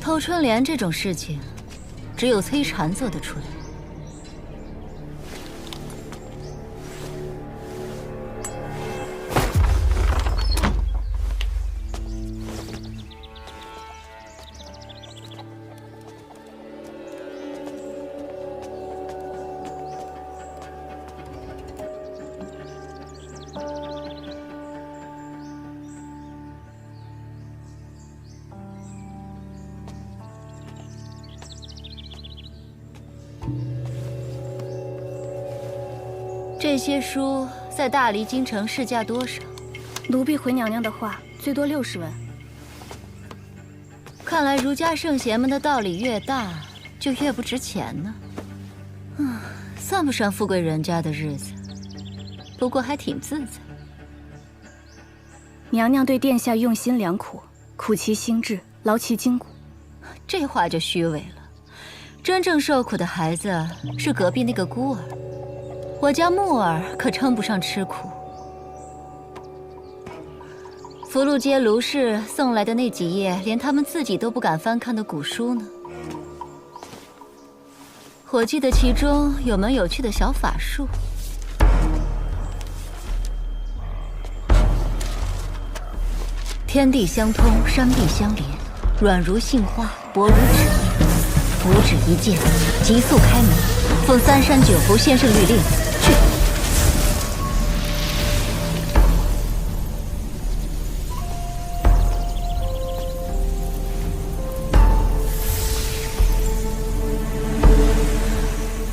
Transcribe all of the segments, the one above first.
偷春联这种事情，只有崔禅做得出来。这些书在大离京城市价多少？奴婢回娘娘的话，最多60文。看来儒家圣贤们的道理越大，就越不值钱呢。算不上富贵人家的日子，不过还挺自在。娘娘对殿下用心良苦，苦其心志，劳其筋骨。这话就虚伪了。真正受苦的孩子是隔壁那个孤儿。我家木儿可称不上吃苦。福禄街卢氏送来的那几页，连他们自己都不敢翻看的古书呢。我记得其中有门有趣的小法术。天地相通，山壁相连，软如杏花，薄如纸面。五指一剑，急速开门，奉3山9湖先生律令。去！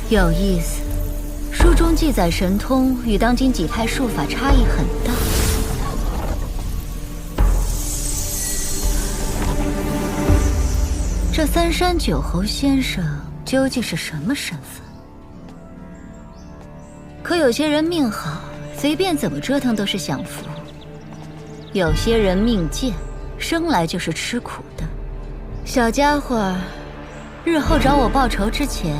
有意思，书中记载神通与当今几派术法差异很大。这3山9侯先生究竟是什么身份？可有些人命好，随便怎么折腾都是享福；有些人命贱，生来就是吃苦的。小家伙，日后找我报仇之前，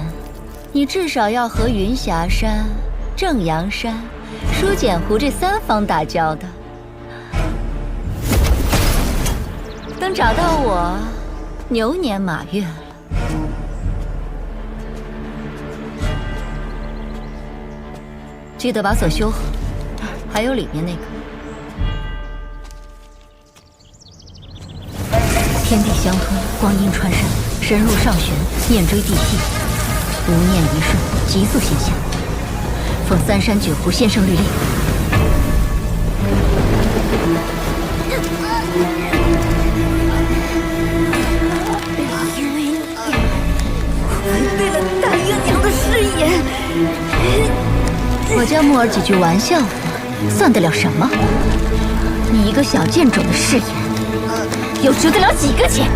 你至少要和云霞山、正阳山、书简湖这3方打交道。等找到我，牛年马月了。记得把锁修好，还有里面那个。天地相通，光阴穿山，神入上旋，念追地替，无念一瞬，急速现象。奉3山9湖先生律令。因为你违背了大姨娘的誓言。我家木儿几句玩笑话，算得了什么？你一个小贱种的誓言，又值得了几个钱？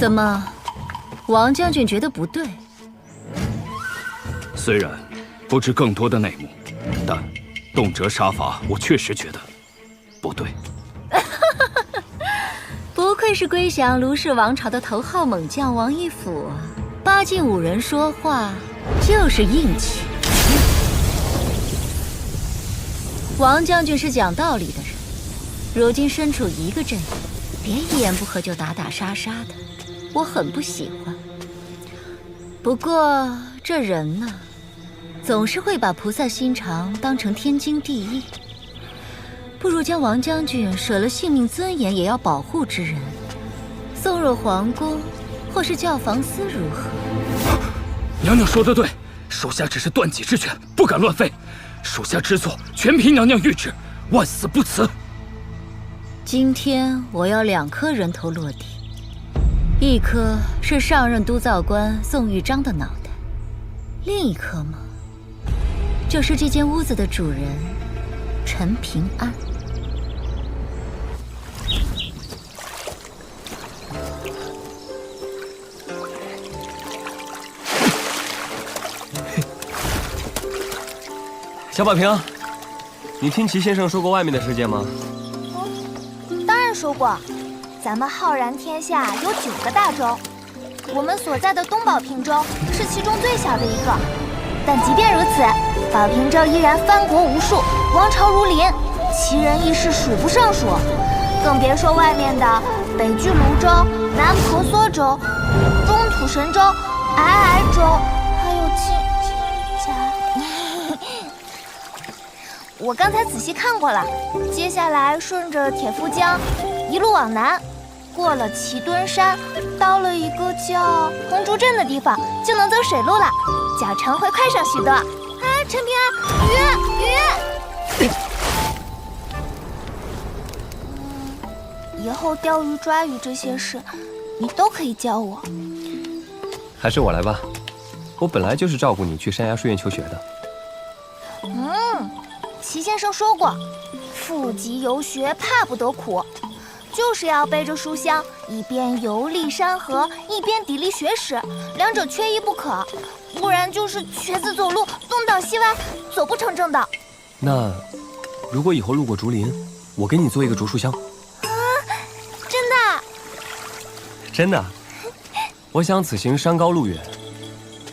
怎么，王将军觉得不对？虽然不知更多的内幕，但动辄杀伐，我确实觉得不对。不愧是归降卢氏王朝的头号猛将王义府啊！8进5人说话就是硬气。王将军是讲道理的人，如今身处一个阵营，别一言不合就打打杀杀的。我很不喜欢，不过这人呢，总是会把菩萨心肠当成天经地义。不如将王将军舍了性命尊严也要保护之人送入皇宫，或是教房司如何？娘娘说得对，属下只是断己之权，不敢乱废。属下知错，全凭娘娘谕旨，万死不辞。今天我要2颗人头落地。一颗是上任督造官宋玉章的脑袋，另一颗嘛，就是这间屋子的主人陈平安。小宝平，你听齐先生说过外面的世界吗？当然说过，咱们浩然天下有9个大洲，我们所在的东宝平洲是其中最小的一个。但即便如此，宝平洲依然藩国无数，王朝如林，奇人异事数不胜数。更别说外面的北俱泸州、南婆娑州、中土神州、皑皑州，还有我刚才仔细看过了，接下来顺着铁夫江一路往南，过了齐墩山，到了一个叫红竹镇的地方，就能走水路了，脚程会快上许多。哎，陈平安，鱼！以后钓鱼抓鱼这些事，你都可以教我。还是我来吧，我本来就是照顾你去山崖书院求学的。齐先生说过，富集游学怕不得苦，就是要背着书箱，一边游历山河，一边砥砺学识，两者缺一不可，不然就是瘸子走路，东倒西歪，走不成正道。那如果以后路过竹林，我给你做一个竹书箱。真的？真的。我想此行山高路远，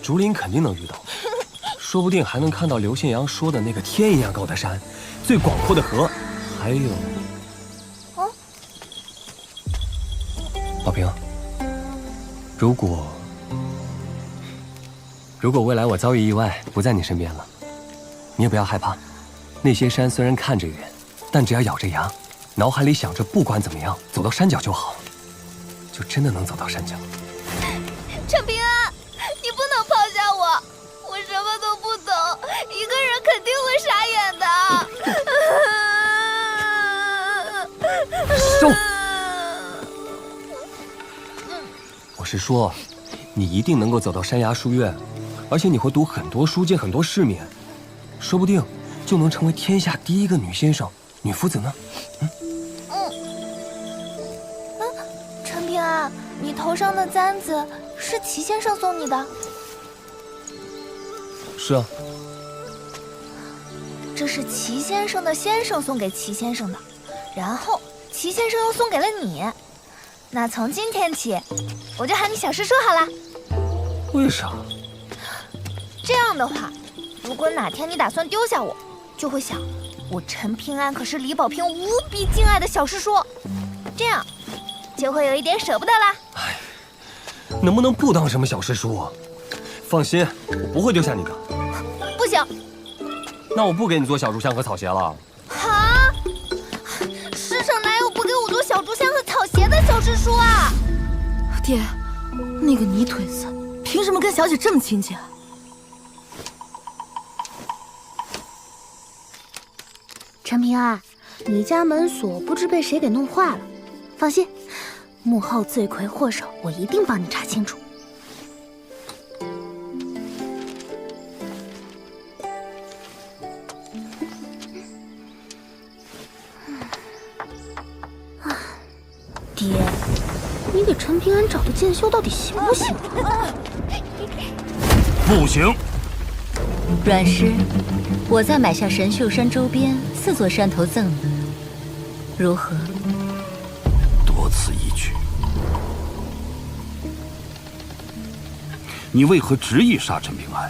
竹林肯定能遇到，说不定还能看到刘信阳说的那个天一样高的山，最广阔的河，还有……宝平，如果未来我遭遇意外不在你身边了，你也不要害怕。那些山虽然看着远，但只要咬着牙，脑海里想着不管怎么样走到山脚就好，就真的能走到山脚。陈平安，你不能抛下我，我什么都不懂，一个人肯定会傻眼的。收！我是说，你一定能够走到山崖书院，而且你会读很多书，见很多世面，说不定就能成为天下第一个女先生、女夫子呢。陈平安，你头上的簪子是齐先生送你的？是啊。这是齐先生的先生送给齐先生的，然后齐先生又送给了你。那从今天起，我就喊你小师叔好了。为啥？这样的话，如果哪天你打算丢下我，就会想，我陈平安可是李宝平无比敬爱的小师叔，这样就会有一点舍不得啦。哎，能不能不当什么小师叔啊？放心，我不会丢下你的。不行。那我不给你做小竹箱和草鞋了。啊！师承哪有不给我做小竹箱和草鞋的小师叔啊？爹，那个泥腿子凭什么跟小姐这么亲近啊？陈平安，你家门锁不知被谁给弄坏了，放心，幕后罪魁祸首我一定帮你查清楚。爹，你给陈平安找的剑修到底行不行啊？不行。阮师，我再买下神秀山周边4座山头赠你，如何？多此一举。你为何执意杀陈平安？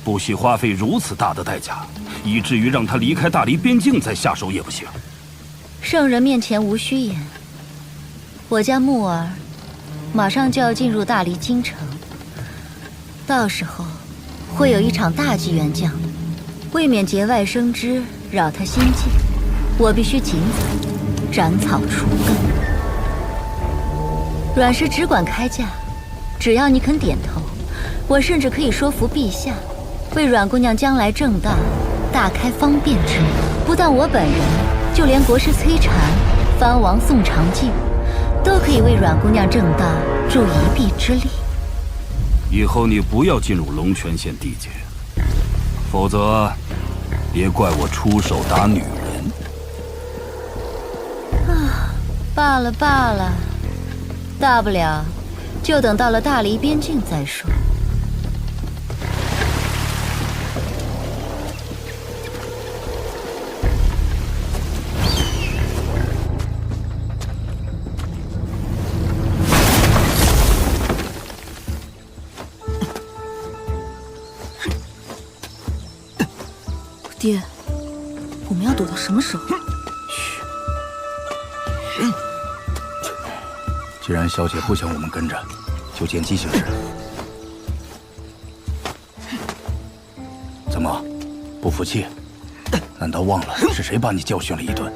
不惜花费如此大的代价，以至于让他离开大黎边境再下手也不行。圣人面前无虚言。我家木儿马上就要进入大黎京城，到时候会有一场大计元将，为免节外生枝，扰他心计，我必须尽早斩草除根。阮氏只管开价，只要你肯点头，我甚至可以说服陛下，为阮姑娘将来正大大开方便之路。不但我本人，就连国师崔禅、藩王宋长敬，都可以为阮姑娘正大助一臂之力。以后你不要进入龙泉县地界，否则别怪我出手打女人。罢了罢了，大不了就等到了大黎边境再说。爹，我们要躲到什么时候？既然小姐不想我们跟着，就见机行事。怎么，不服气？难道忘了是谁把你教训了一顿？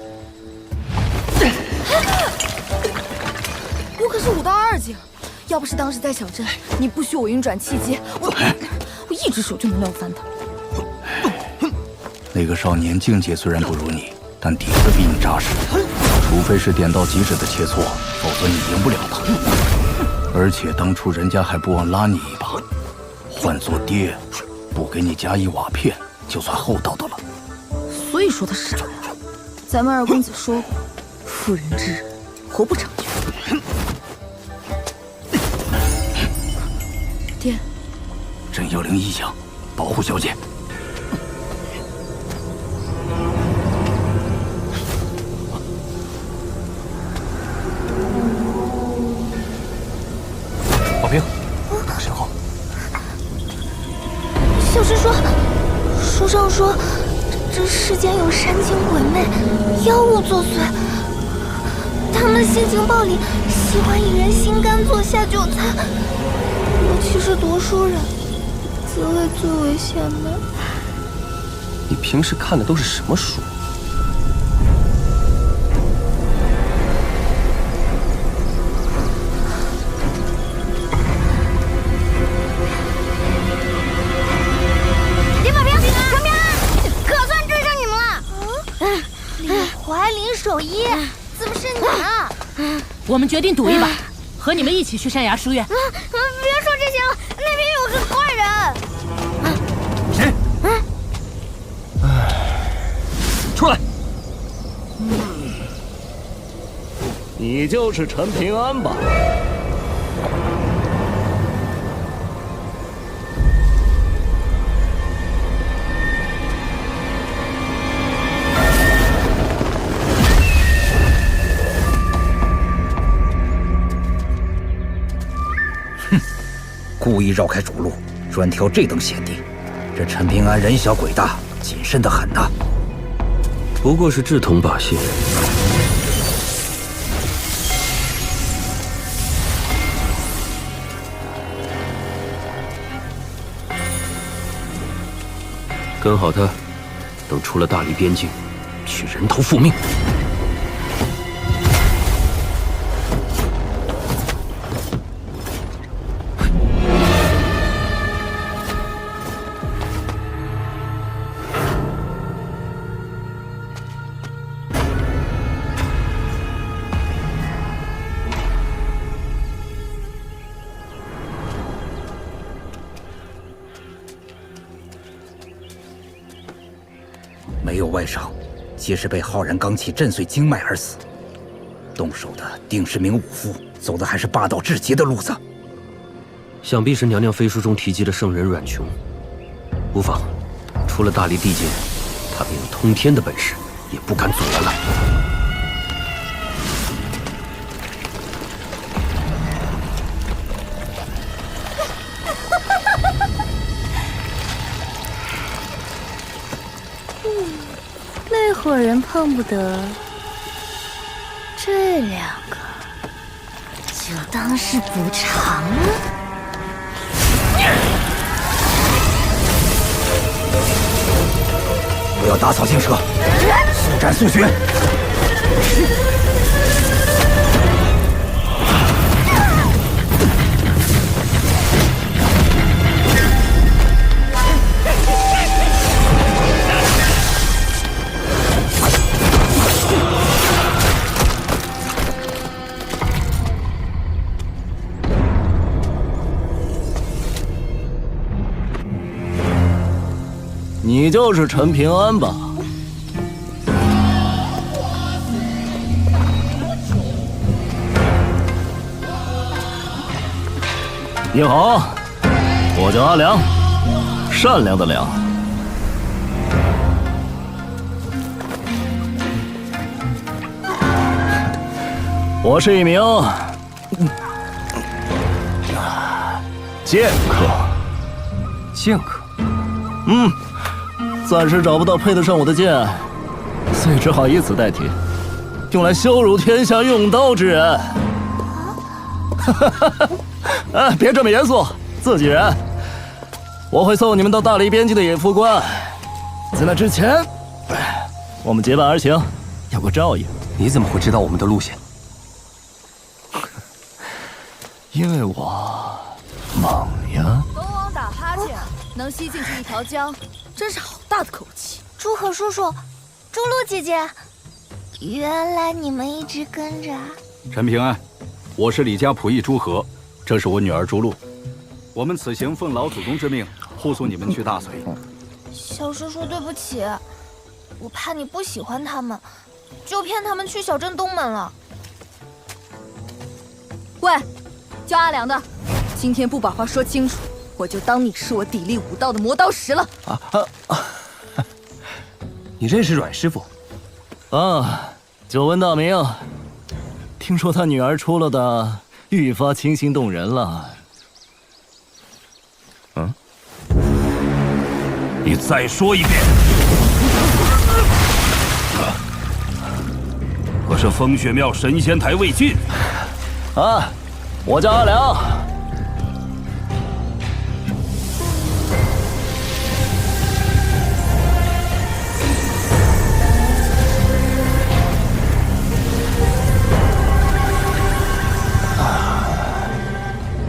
我可是武道2级，要不是当时在小镇，你不许我运转气机，我一只手就能撂翻他。那个少年境界虽然不如你，但底子比你扎实。除非是点到即止的切磋，否则你赢不了他。而且当初人家还不忘拉你一把，换做爹，不给你加一瓦片，就算厚道的了。所以说他是傻呀。咱们二公子说过，妇人之仁，活不长久。爹，朕要领一响，保护小姐。宝平，身后。小师说，书上说，这世间有山精鬼魅，妖物作祟，他们性情暴戾，喜欢以人心肝做下酒菜，尤其是读书人，则会最为险难。你平时看的都是什么书？怀林守一，怎么是你啊？我们决定赌一把，和你们一起去山崖书院。别说这些了，那边有个怪人。谁？出来！你就是陈平安吧？故意绕开主路，专挑这等险地。这陈平安人小鬼大，谨慎得很呐。不过是志同把戏。跟好他，等出了大黎边境，去人头复命。没有外伤，皆是被浩然罡气震碎经脉而死。动手的定是名武夫，走的还是霸道至极的路子。想必是娘娘飞书中提及的圣人阮琼。无妨，出了大黎地界，他便有通天的本事，也不敢阻拦了。那伙人碰不得，这两个就当是补偿了。不要打草惊蛇，速战速决。你就是陈平安吧？你好，我叫阿良，善良的良。我是一名剑客。剑客？暂时找不到配得上我的剑，所以只好以此代替，用来羞辱天下用刀之人。别这么严肃，自己人。我会送你们到大黎边境的野夫关，在那之前，我们结伴而行，有个照应。你怎么会知道我们的路线？因为我猛呀。龙王打哈欠能吸进去一条江，真是好大的口气。朱可叔叔，朱露姐姐，原来你们一直跟着。陈平安，我是李家仆役朱和，这是我女儿朱露。我们此行奉老祖宗之命，护送你们去大隋。小叔叔，对不起，我怕你不喜欢他们，就骗他们去小镇东门了。喂，叫阿良的，今天不把话说清楚，我就当你是我砥砺武道的磨刀石了。你认识阮师傅？久闻大名，听说他女儿出了的愈发清新动人了。你再说一遍。我是风雪庙神仙台魏晋。我叫阿良。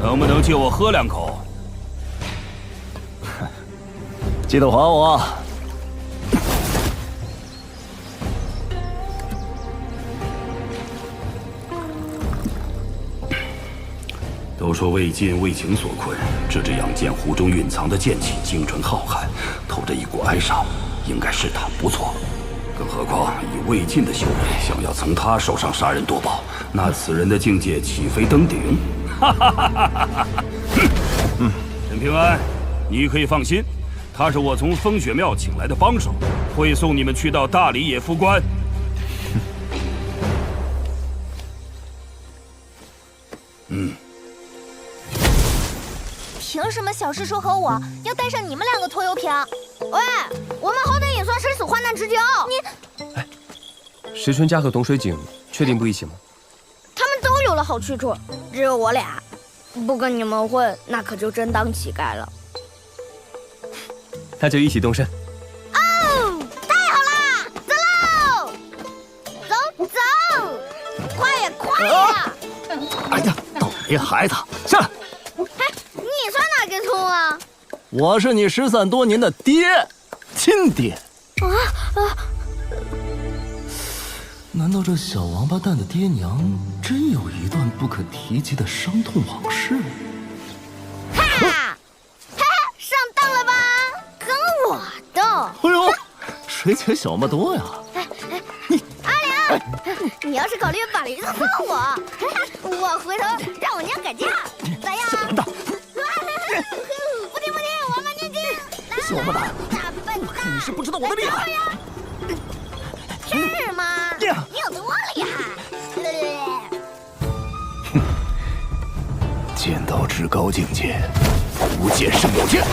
能不能借我喝两口？记得还我。都说魏晋为情所困，这只杨剑壶中蕴藏的剑气精纯浩瀚，透着一股哀伤，应该是他，不错。更何况以魏晋的修为，想要从他手上杀人夺宝，那此人的境界岂非登顶？陈平安，你可以放心，他是我从风雪庙请来的帮手，会送你们去到大理野夫关。凭什么小师叔和我要带上你们两个拖油瓶？喂，我们好歹也算生死患难之交。石春家和董水井确定不一起吗？他们都有了好去处，只有我俩不跟你们混，那可就真当乞丐了。那就一起动身。哦，太好啦！走喽，走，快呀，快呀！哎呀，倒霉孩子，下来！你算哪根葱啊？我是你失散多年的爹，亲爹。难道这小王八蛋的爹娘真有一段不可提及的伤痛往事？哈哈，上当了吧？跟我斗！哎呦，谁且小那么多呀？阿良，你要是考虑把驴子送我，我回头让我娘改嫁，咋样？小笨蛋！不听不听，我们念经。小王八蛋，笨蛋，你是不知道我的厉害。是吗？你有多厉害？剑道至高境界，无剑胜有剑。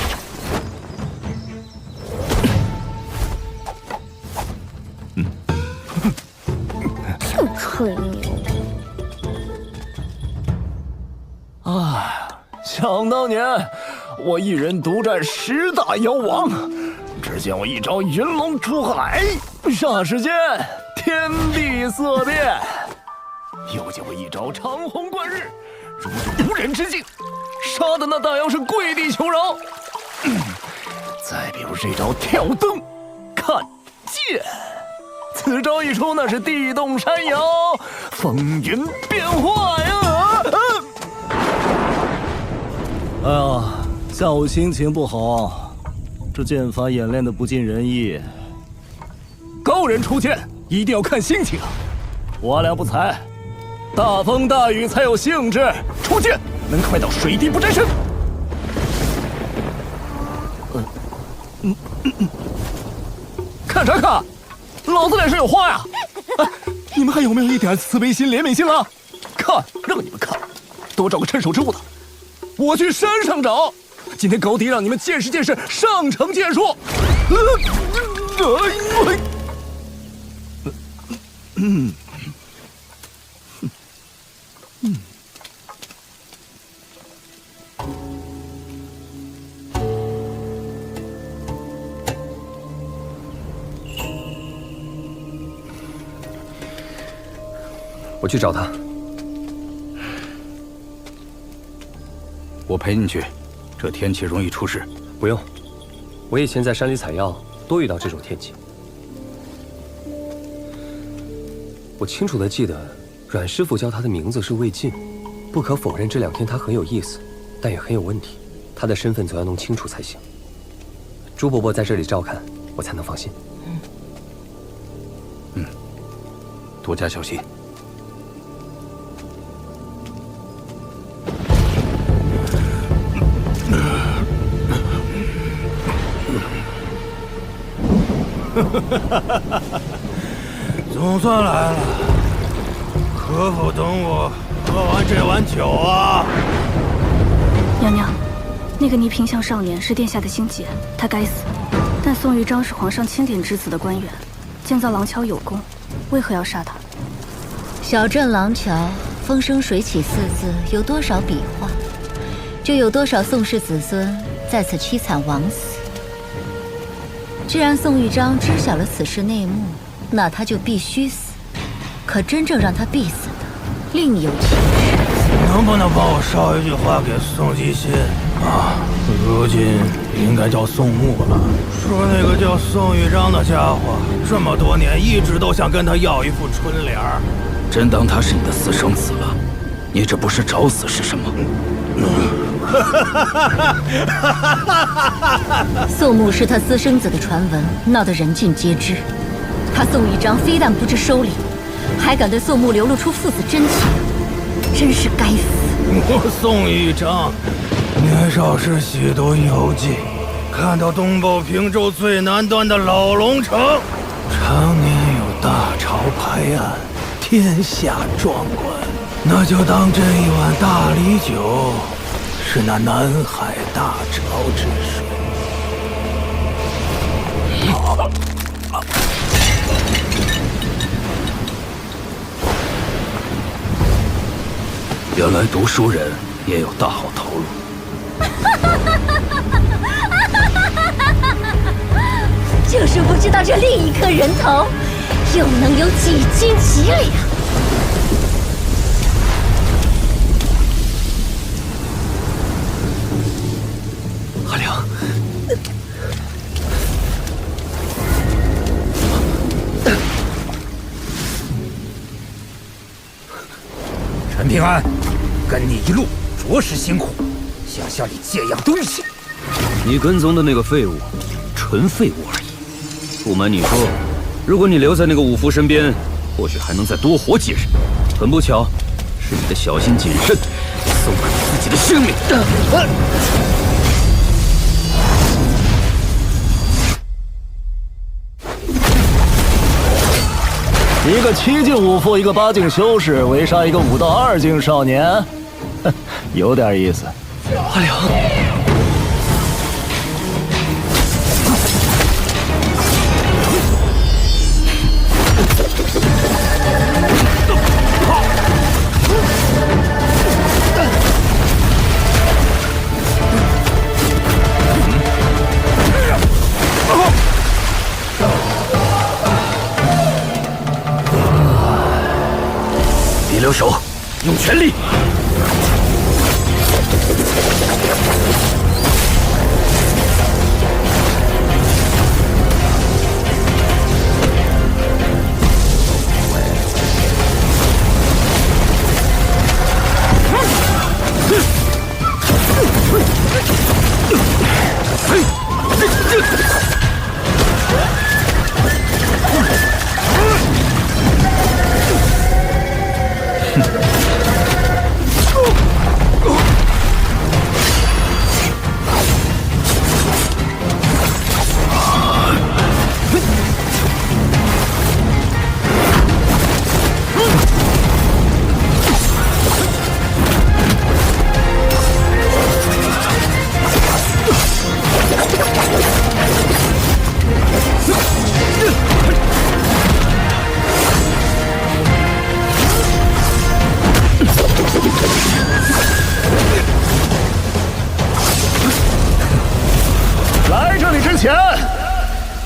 就吹牛。想当年，我一人独战10大妖王，只见我一招云龙出海，霎时间天地色变；又见我一招长虹贯日，如入无人之境，杀的那大妖是跪地求饶。再比如这招跳灯看剑，此招一出，那是地动山摇，风云变化呀！哎呀，下午心情不好，这剑法演练的不尽人意。高人出剑一定要看心情啊！我俩不才，大风大雨才有兴致，出剑能快到水滴不沾身。看啥看？老子脸上有花呀！哎，你们还有没有一点慈悲心、怜悯心了？看，让你们看，多找个趁手之物的。我去山上找，今天高低让你们见识见识上乘剑术。我去找他。我陪你去，这天气容易出事。不用，我以前在山里采药，多遇到这种天气。我清楚地记得，阮师傅叫他的名字是魏晋。不可否认，这2天他很有意思，但也很有问题。他的身份总要弄清楚才行。朱伯伯在这里照看，我才能放心。多加小心。总算来了，可否等我喝完这碗酒啊？娘娘，那个倪萍巷少年是殿下的心结，他该死。但宋玉章是皇上钦点之子的官员，建造廊桥有功，为何要杀他？小镇廊桥，风生水起4字有多少笔画，就有多少宋氏子孙在此凄惨枉死。既然宋玉章知晓了此事内幕，那他就必须死。可真正让他必死的，另有其事。能不能帮我捎一句话给宋继新啊？如今应该叫宋牧了。说那个叫宋玉章的家伙，这么多年一直都想跟他要一副春联儿。真当他是你的私生子了？你这不是找死是什么？宋牧是他私生子的传闻闹得人尽皆知，他宋玉章非但不知收礼，还敢对宋牧流露出父子真情，真是该死。我宋玉章年少时喜读游记，看到东保平州最南端的老龙城，常年有大潮拍岸，天下壮观。那就当这一碗大礼酒是那南海大潮之水。原来读书人也有大好头颅。就是不知道这另一颗人头又能有几斤几两。阿良，陈平安，跟你一路着实辛苦，想向你借样东西。你跟踪的那个废物，纯废物而已。不瞒你说，如果你留在那个武夫身边，或许还能再多活几日。很不巧，是你的小心谨慎，送了你自己的性命。一个7境武夫，一个8境修士，围杀一个5到2境少年，有点意思。阿良，别留手，用全力！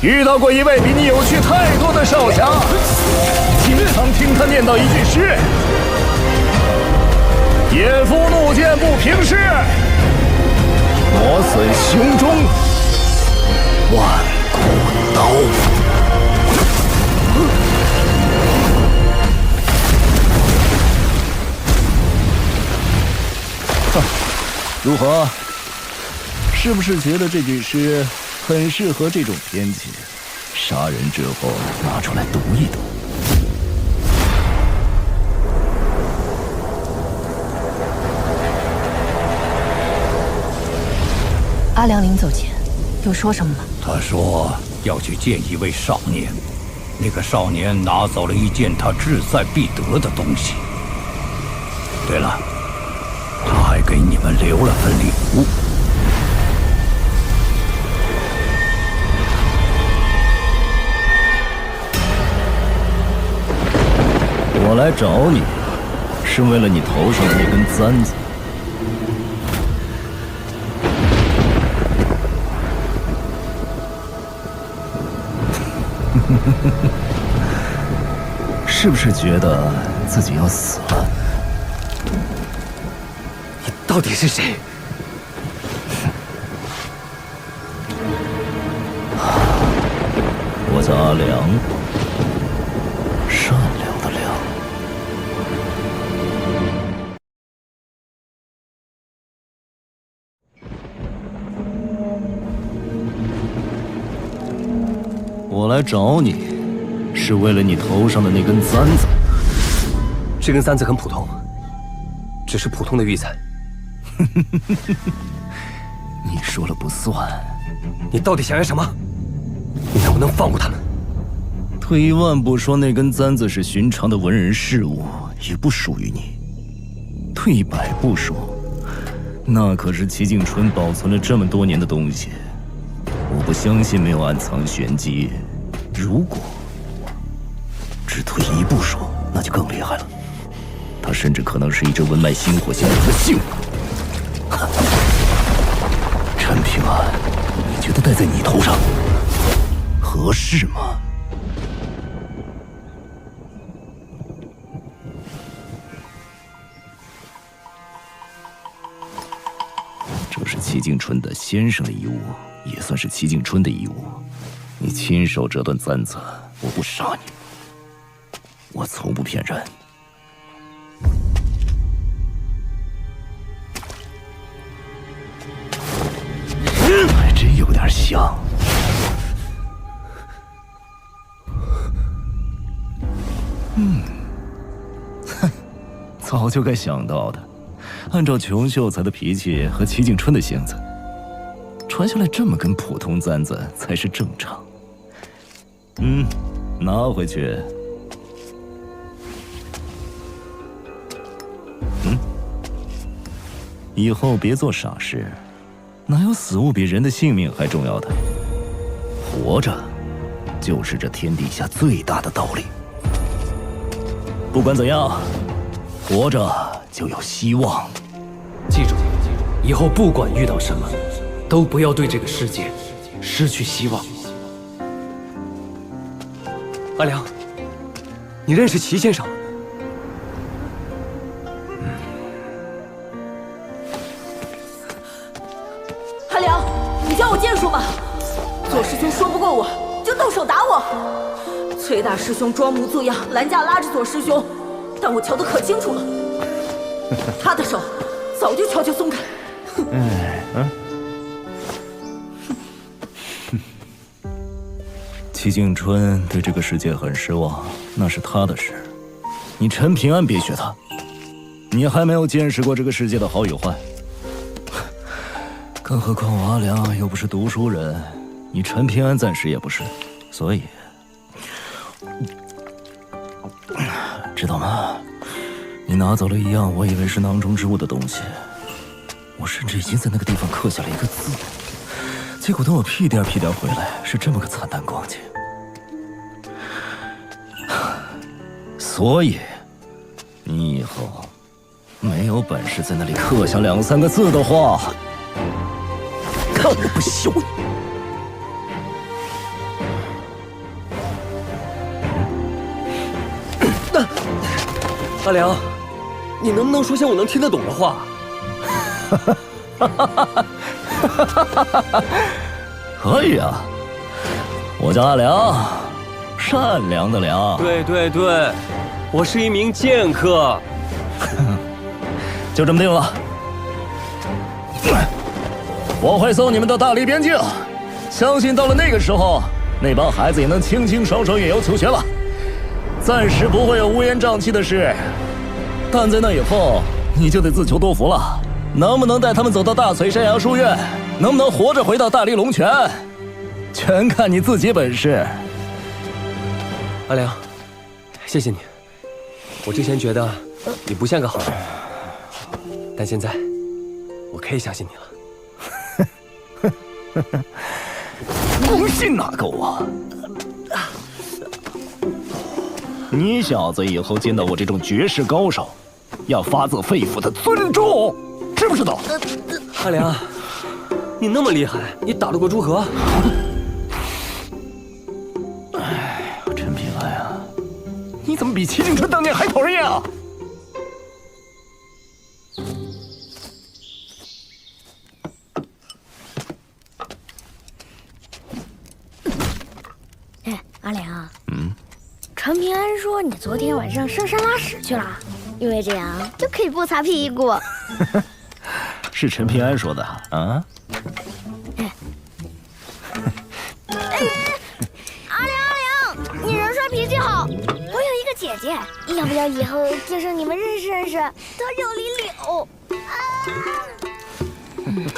遇到过一位比你有趣太多的少侠，经常听他念叨一句诗：野夫怒剑不平视，磨损胸中万古刀。如何？是不是觉得这句诗很适合这种天气？杀人之后拿出来读一读。阿良临走前有说什么吗？他说要去见一位少年，那个少年拿走了一件他志在必得的东西。对了，他还给你们留了份礼物。我来找你，是为了你头上的那根簪子。是不是觉得自己要死了？你到底是谁？我叫阿良，善良的良。我来找你，是为了你头上的那根簪子。这根簪子很普通，只是普通的玉簪。你说了不算。你到底想要什么？你能不能放过他们？退一万步说，那根簪子是寻常的文人事物，也不属于你。退一百步说，那可是齐敬春保存了这么多年的东西。我不相信没有暗藏玄机。如果只退一步说，那就更厉害了。它甚至可能是一只文脉星火相连的幸运。陈平安，你觉得戴在你头上合适吗？这是齐敬春的先生的遗物，也算是齐敬春的遗物。你亲手折断簪子，我不杀你。我从不骗人。还真有点像。早就该想到的。按照裘秀才的脾气和齐敬春的性子，传下来这么根普通簪子才是正常。拿回去。以后别做傻事，哪有死物比人的性命还重要的？活着，就是这天底下最大的道理。不管怎样，活着就有希望。记住，以后不管遇到什么，都不要对这个世界失去希望。阿良，你认识齐先生吗？阿良，你教我剑术吧。左师兄说不过我，就动手打我。崔大师兄装模作样拦架拉着左师兄，但我瞧得可清楚了，他的手早就悄悄松开。齐敬春对这个世界很失望，那是他的事。你陈平安别学他，你还没有见识过这个世界的好与坏。更何况我阿良又不是读书人，你陈平安暂时也不是，所以，知道吗？你拿走了一样我以为是囊中之物的东西，我甚至已经在那个地方刻下了一个字，结果等我屁颠屁颠回来，是这么个惨淡光景。所以，你以后没有本事在那里刻下2、3个字的话，看我不休你！阿良，你能不能说些我能听得懂的话？可以啊，我叫阿良，善良的良。对对对，我是一名剑客。就这么定了，我会送你们到大理边境，相信到了那个时候，那帮孩子也能轻轻松松远游求学了，暂时不会有乌烟瘴气的事。但在那以后，你就得自求多福了。能不能带他们走到大翠山阳书院，能不能活着回到大理龙泉，全看你自己本事。阿良，谢谢你。我之前觉得你不像个好人，但现在我可以相信你了。不信哪够啊！你小子以后见到我这种绝世高手，要发自肺腑的尊重，知不知道？阿良，你那么厉害，你打得过朱和？哎，陈平安啊，你怎么比齐景春当年还讨人厌啊？哎，阿良，陈平安说你昨天晚上上山拉屎去了，因为这样就可以不擦屁股。是陈平安说的啊？阿良，你人帅脾气好。我有一个姐姐，要不要以后介绍你们认识认识？她叫李柳。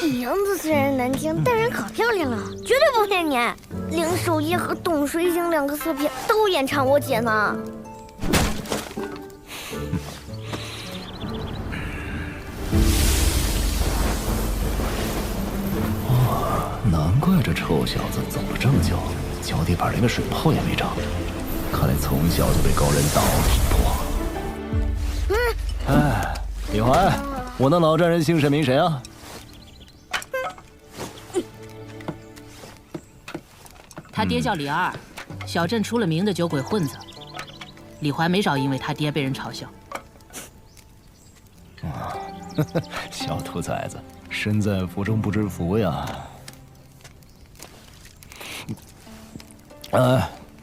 名字虽然难听，但人可漂亮了，绝对不骗你。林守业和董水晶两个色批都眼馋我姐呢。难怪这臭小子走了这么久，脚底板连个水泡也没长，看来从小就被高人打到体魄。哎，李怀，我那老丈人姓沈名谁啊？他爹叫李二，小镇出了名的酒鬼混子。李怀没少因为他爹被人嘲笑。小兔崽子，身在福中不知福呀！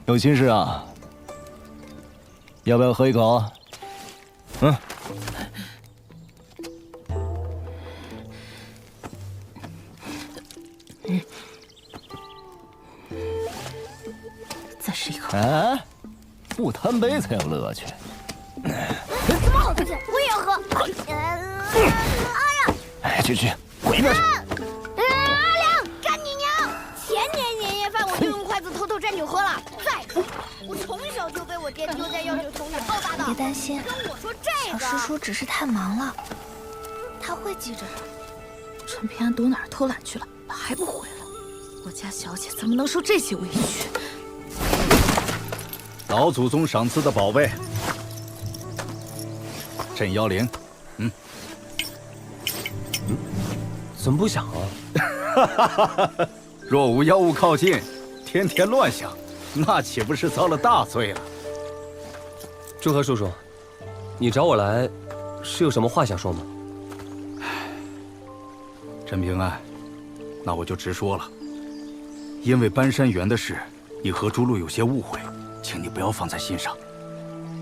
有心事啊？要不要喝一口？再试一口。哎，不贪杯才有乐趣。什么好东西？我也要喝。哎呀！哎，去，滚一边去！阿良，干你娘！前年年夜饭我就用筷子偷偷蘸酒喝了。再说，我从小就被我爹丢在药酒桶里暴打的。别担心，跟我说这个。小师叔只是太忙了，他会记着的。陈平安躲哪儿偷懒去了？还不回来？我家小姐怎么能受这些委屈？老祖宗赏赐的宝贝，镇妖铃。怎么不想啊？若无妖物靠近，天天乱想，那岂不是遭了大罪了？朱和叔叔，你找我来，是有什么话想说吗？陈平安，那我就直说了。因为搬山园的事，你和朱露有些误会，请你不要放在心上。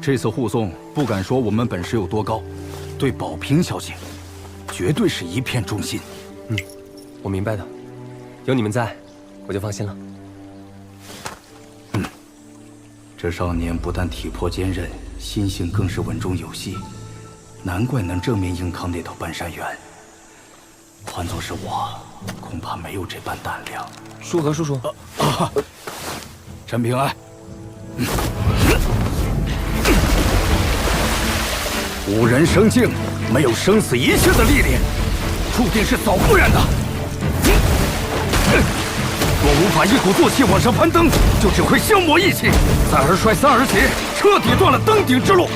这次护送，不敢说我们本事有多高，对宝平小姐，绝对是一片忠心。我明白的，有你们在，我就放心了。这少年不但体魄坚韧，心性更是稳重有细，难怪能正面硬抗那道半山猿。换作是我，恐怕没有这般胆量。舒和叔叔，陈平安，五人生境，没有生死一切的历练，注定是早不然的。若无法一鼓作气往上攀登，就只会消磨意气，再而衰，三而竭，彻底断了登顶之路。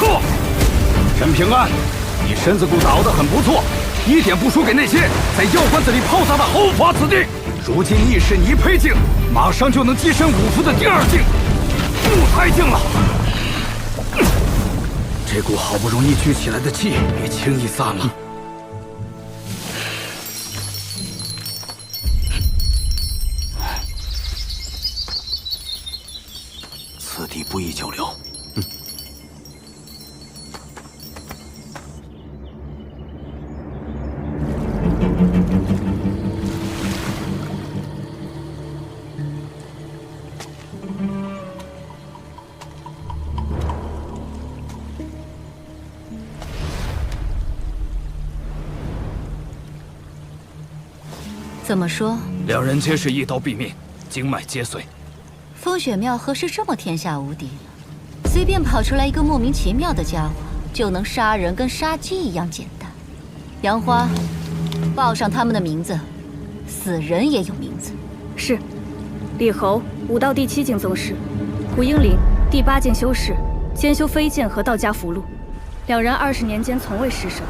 呵，陈平安，你身子骨打得很不错，一点不输给那些在药罐子里泡杂的后发子弟。如今逆势泥胚境，马上就能跻身五夫的第二境——木胎境了。这股好不容易聚起来的气，别轻易散了。此地不宜久留。怎么说？两人皆是一刀毙命，经脉皆碎。风雪庙何时这么天下无敌了？随便跑出来一个莫名其妙的家伙，就能杀人，跟杀鸡一样简单。杨花，报上他们的名字，死人也有名字。是，李侯武道第7境宗师，胡英林第8境修士，兼修飞剑和道家符箓。两人20年间从未失手，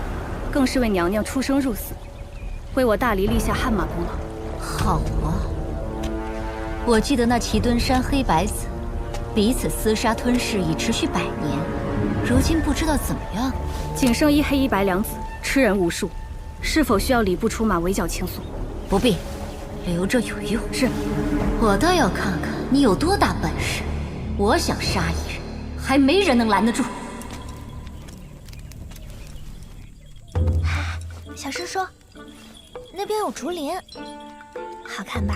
更是为娘娘出生入死，为我大黎立下汗马功劳。好啊！我记得那齐敦山黑白子彼此厮杀吞噬已持续100年，如今不知道怎么样。仅剩1黑1白2紫，吃人无数，是否需要礼部出马围剿清肃？不必，留着有用。是，我倒要看看你有多大本事。我想杀一人，还没人能拦得住。小师叔，那边有竹林，好看吧？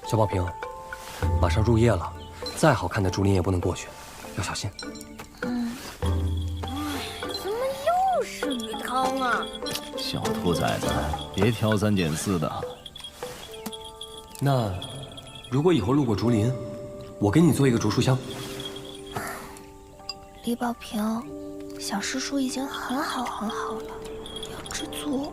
小宝瓶，马上入夜了，再好看的竹林也不能过去，要小心。怎么又是鱼汤啊？小兔崽子，别挑三拣四的。那如果以后路过竹林，我给你做一个竹书香。李宝瓶，小师叔已经很好了，要知足。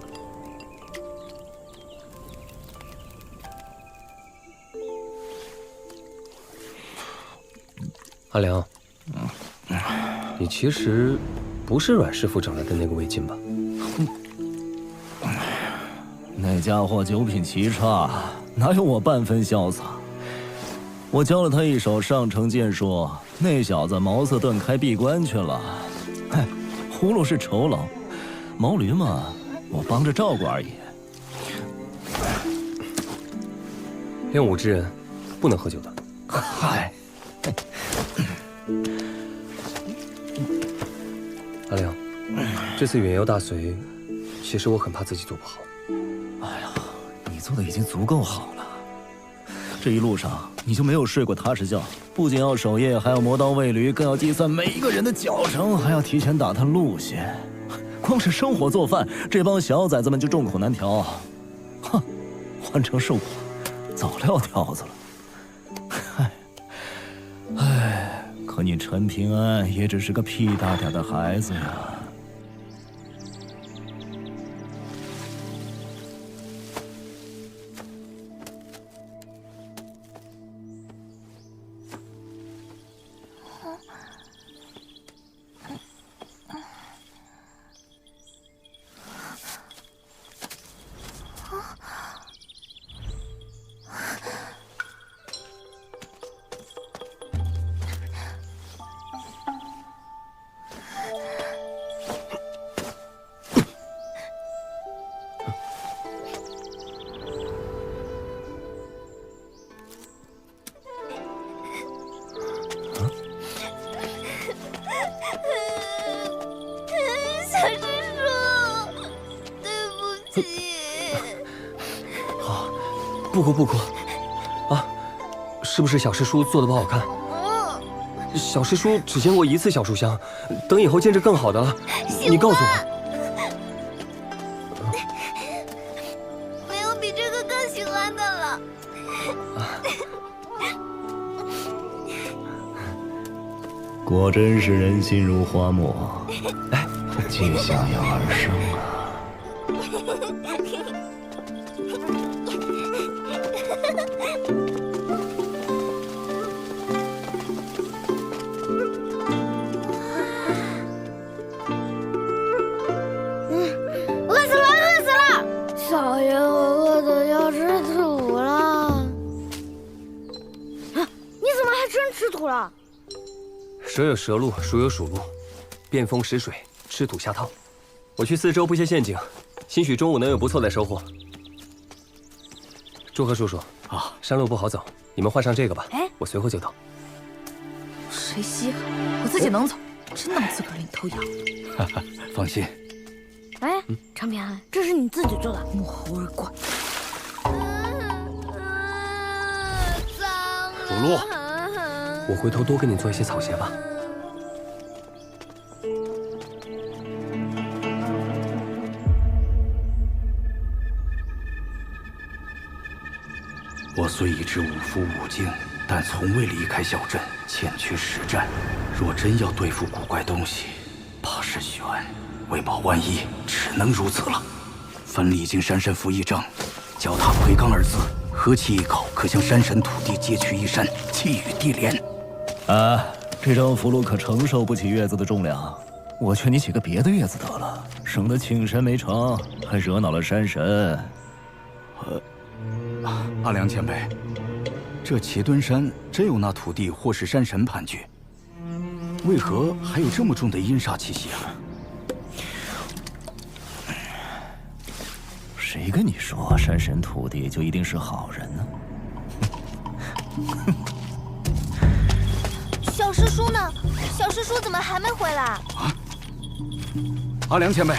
阿良，你其实不是阮师傅整来的那个魏晋吧？那家伙九品奇差，哪有我半分潇洒？我教了他一手上乘剑术，那小子茅塞顿开闭关去了。嗨，葫芦是酬劳，毛驴嘛，我帮着照顾而已。练武之人不能喝酒的。嗨。阿良，这次远游大隋，其实我很怕自己做不好。哎呀，你做的已经足够好了。这一路上你就没有睡过踏实觉，不仅要守夜，还要磨刀喂驴，更要计算每一个人的脚程，还要提前打探路线。光是生火做饭，这帮小崽子们就众口难调。哼，换成是我，早撂挑子了。唉，可你陈平安也只是个屁大点的孩子呀。不哭啊！是不是小师叔做的不好看？小师叔只见过1次小书香，等以后见着更好的了，你告诉我。没有比这个更喜欢的了。果真是人心如花木，既向阳而生啊！蛇有蛇路，鼠有鼠路，变风食水，吃土下套。我去四周布些陷阱，兴许中午能有不错的收获。祝贺叔叔啊，山路不好走，你们换上这个吧。哎，我随后就到。谁稀罕？我自己能走，真当自个儿领头羊。哈哈，放心。哎，长平，这是你自己做的，莫猴儿怪。主路，我回头多给你做一些草鞋吧。我虽已知五夫五境，但从未离开小镇，欠缺实战。若真要对付古怪东西，怕是悬。为保万一，只能如此了。分离经山神符一张，脚踏魁罡二字，合其一口，可向山神土地借取一山，气与地连。啊，这张符箓可承受不起月子的重量，我劝你起个别的月子得了，省得请神没成，还惹恼了山神。阿良前辈，这茄墩山真有那土地或是山神盘踞，为何还有这么重的阴煞气息啊？谁跟你说山神土地就一定是好人呢？小师叔呢？小师叔怎么还没回来？啊！阿良前辈，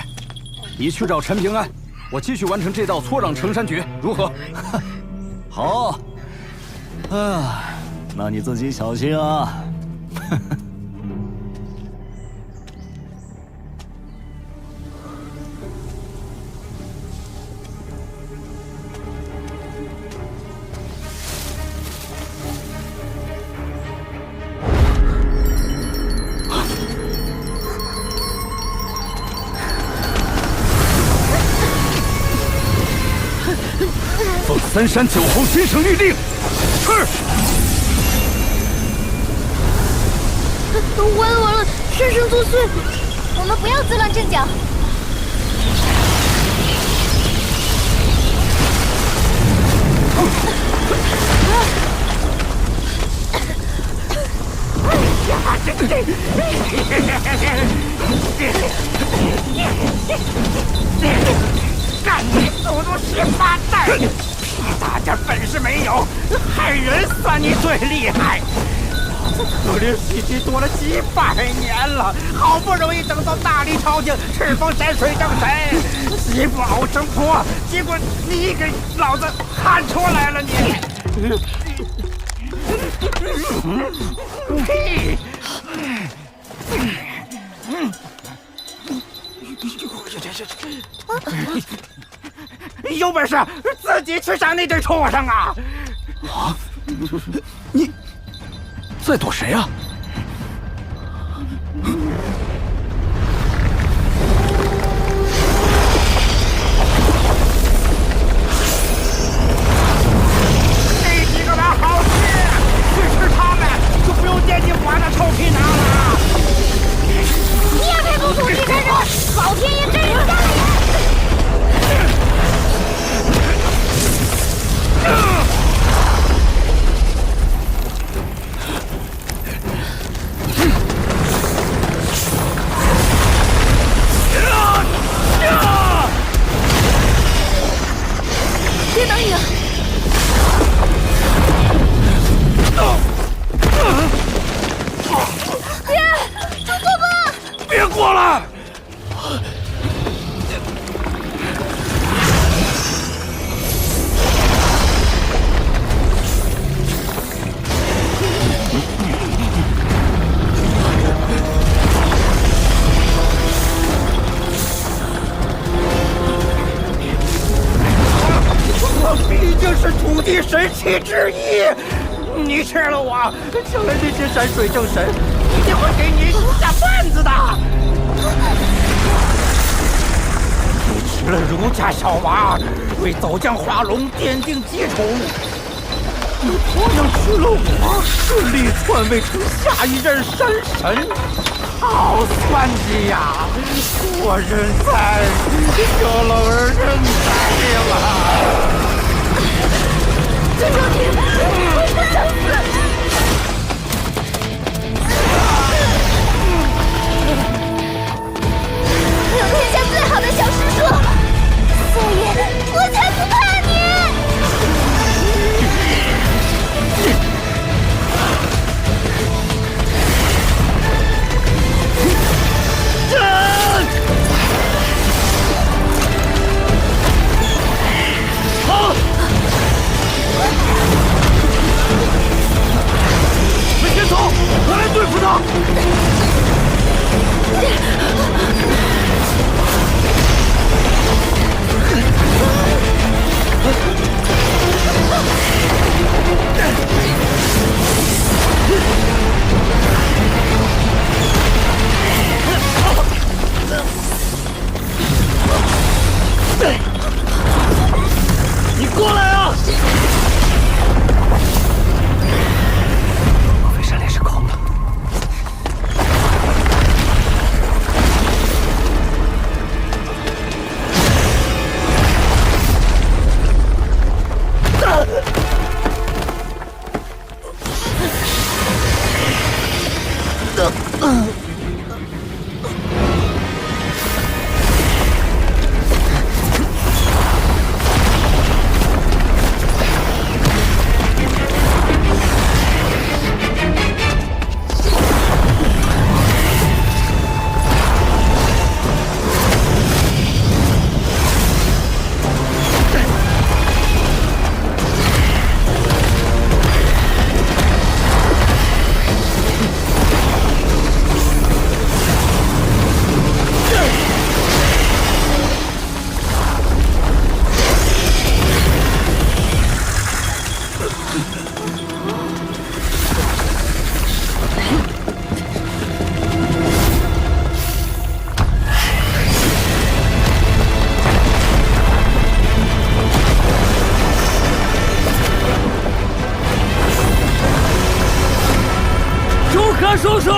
你去找陈平安，我继续完成这道搓壤成山诀，如何？好。啊，那你自己小心啊。三山九侯先生律令，是。完了，山神作祟！我们不要自乱阵脚。干你祖宗18代！大点本事没有，害人算你最厉害。老子可怜西岐躲了几百年了，好不容易等到大理朝廷敕封山水正神，媳妇熬成婆，结果你给老子喊出来了你！屁！有本事自己去杀那对畜生啊！啊！你在躲谁啊？那几个玩好吃，去吃他们，就不用惦记我那臭皮囊了。你也配不土地神人？老天爷真是大爷！别等你！爹，出错吧！别过来！我毕竟是土地神器之一，你吃了我，将来那些山水正神一定会给你下绊子的。你吃了儒家小娃，为走将化龙奠定基础。你同样吃了我，顺利篡位成下一任山神。好算计呀！我认栽，小老儿认栽了。金州你，我不想死！何叔叔！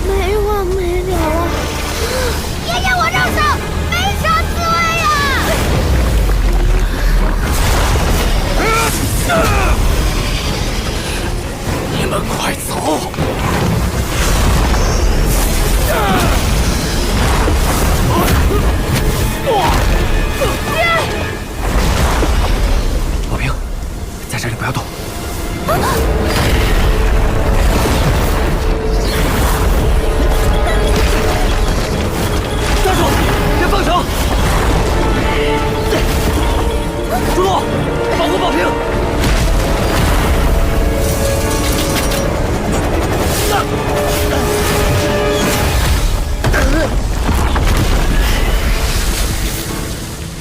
没完没了啊！爷爷，我让手，没啥滋味呀！你们快走！宝平，在这里不要动。站住！别放手！朱洛，保护宝平！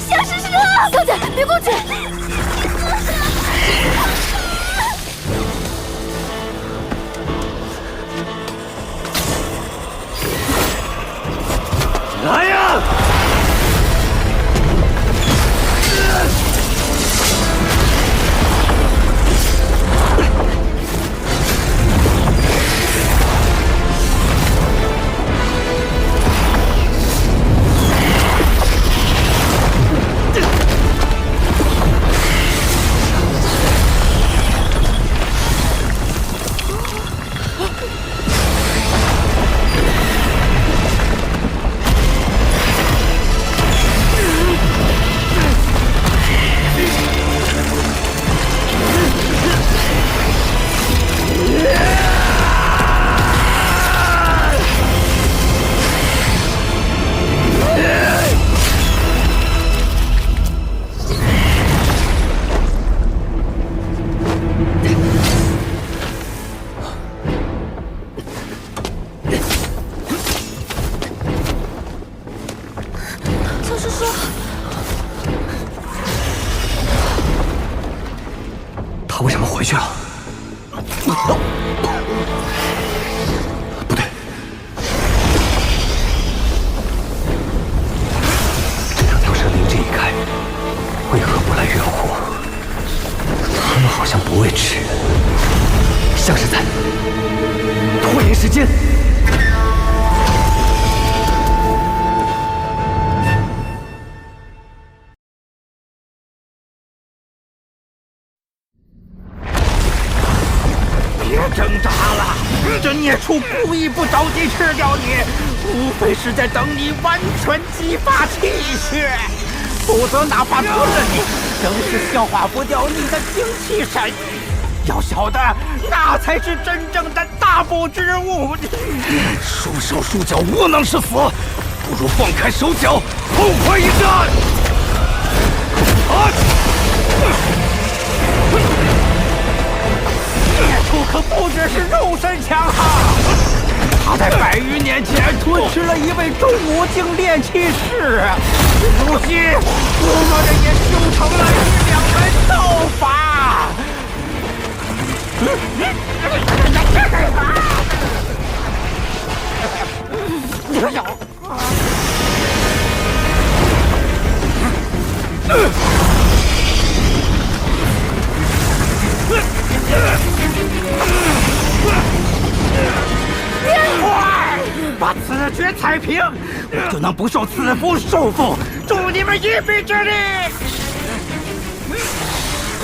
想试试车！小姐，别过去！来呀！小叔叔，他为什么回去了？不对，这两条蛇灵智已开，为何不来援护？他们好像不为吃人，像是在拖延时间。别挣扎了，这孽畜故意不着急吃掉你，无非是在等你完全激发气血，否则哪怕吞了你，仍是消化不掉你的精气神。要晓得，那才是真正的大补之物。束手束脚，窝囊是死，不如放开手脚，痛快一战！孽畜可不只是肉身强悍，他在100余年前吞吃了一位中武境炼气士，如今估摸着也修成了1、2门道法。快，把此诀踩平，我就能不受此符束缚，助你们一臂之力。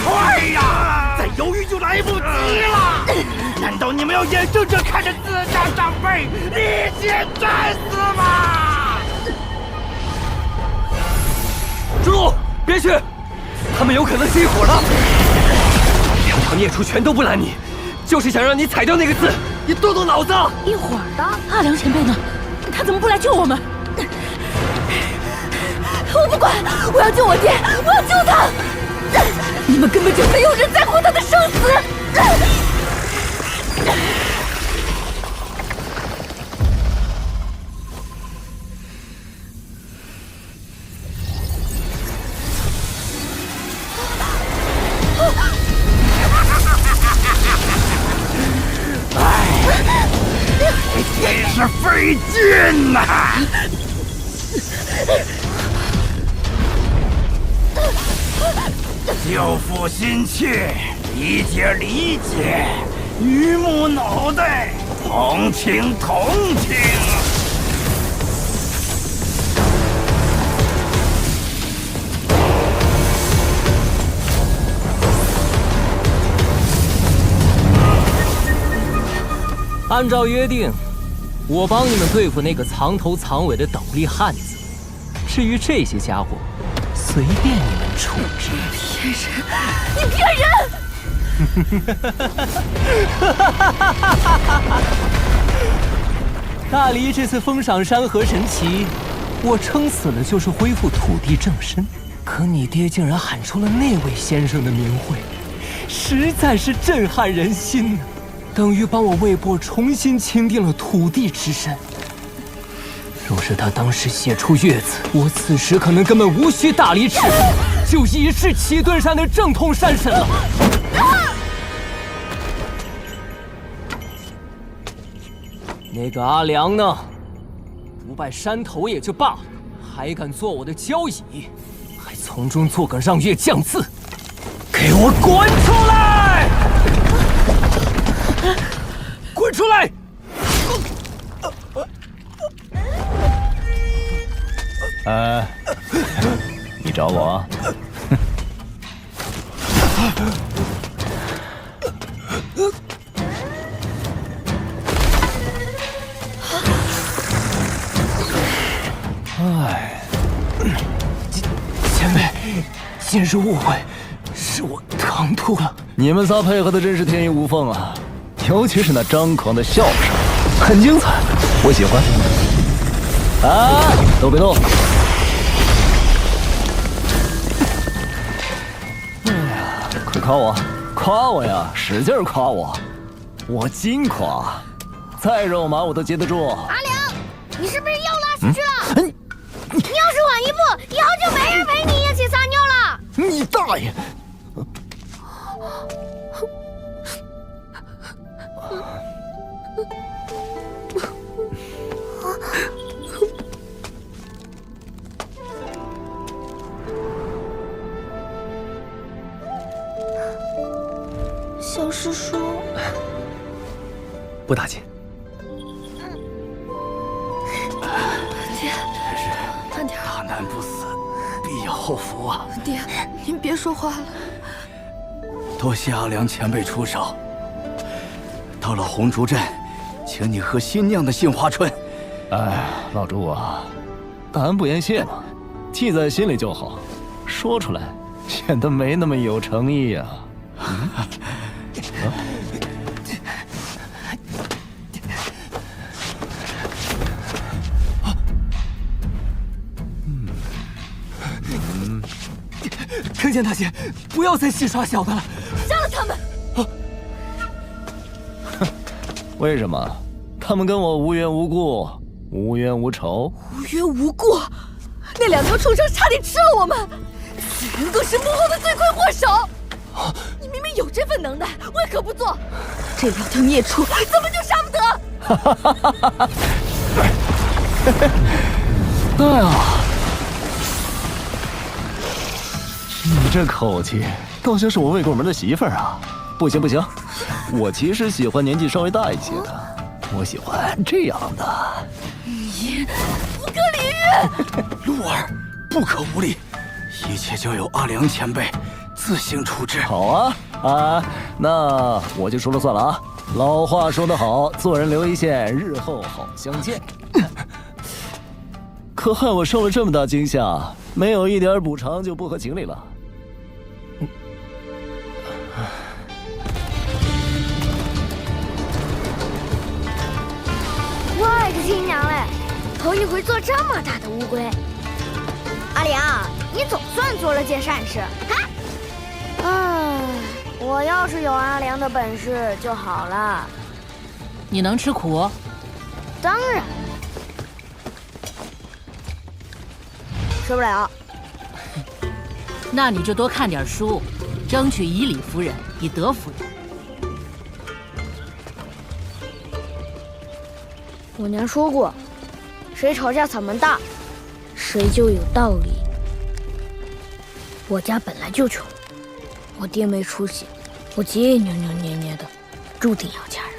快呀！再犹豫就来不及了！难道你们要眼睁睁看着自家长辈历劫战死吗？朱露，别去，他们有可能起火了。两条孽畜全都不拦你，就是想让你踩掉那个字。你动动脑子！一会儿的，阿良前辈呢？他怎么不来救我们？我不管，我要救我爹，我要救他！你们根本就没有人在乎他的生死！真是费劲呐！救父心切，理解，榆木脑袋，同情。按照约定，我帮你们对付那个藏头藏尾的斗笠汉子。至于这些家伙，随便你们处置。骗人！你骗人！大黎这次封赏山河神奇，我撑死了就是恢复土地正身。可你爹竟然喊出了那位先生的名讳，实在是震撼人心呢。等于帮我魏波重新钦定了土地之身。若是他当时写出月字，我此时可能根本无需大离赤壁，就已是齐顿山的正统山神了。那个阿良呢？不拜山头也就罢了，还敢做我的交椅，还从中作个让月降字，给我滚出来！滚出来！你找我？前辈，今日误会，是我唐突了。你们仨配合的真是天衣无缝啊！尤其是那张狂的笑声，很精彩，我喜欢。都别动！哎呀，快夸我，夸我呀，使劲夸我，我金夸，再肉麻我都接得住。阿良，你是不是又拉出去了？你要是晚一步，以后就没人陪你一起撒尿了。你大爷！小师叔，不打紧。爹，慢点。大难不死，必有后福啊！爹，您别说话了。多谢阿良前辈出手。到了红烛镇，请你喝新酿的杏花春。哎，老朱啊，大恩不言谢嘛，记在心里就好，说出来显得没那么有诚意呀。坑见大姐，不要再戏耍小的了，杀了他们！为什么？他们跟我无缘无故、无冤无仇？无缘无故，那两条畜生差点吃了我们，此人更是幕后的罪魁祸首。你明明有这份能耐，为何不做？这两条孽畜怎么就杀不得？哎呀，你这口气倒像是我未过门的媳妇儿啊！不行不行，我其实喜欢年纪稍微大一些的，我喜欢这样的。你不可理喻！鹿儿，不可无礼，一切交由阿良前辈自行处置。好啊，那我就说了算了啊！老话说得好，做人留一线，日后好相见。可害我受了这么大惊吓，没有一点补偿就不合情理了。我的个亲娘嘞！头一回做这么大的乌龟。阿良，你总算做了件善事。我要是有阿良的本事就好了。你能吃苦？当然。吃不了。那你就多看点书，争取以理服人，以德服人。我娘说过，谁吵架嗓门大，谁就有道理。我家本来就穷，我爹没出息，我姐也扭扭捏捏的，注定要嫁人。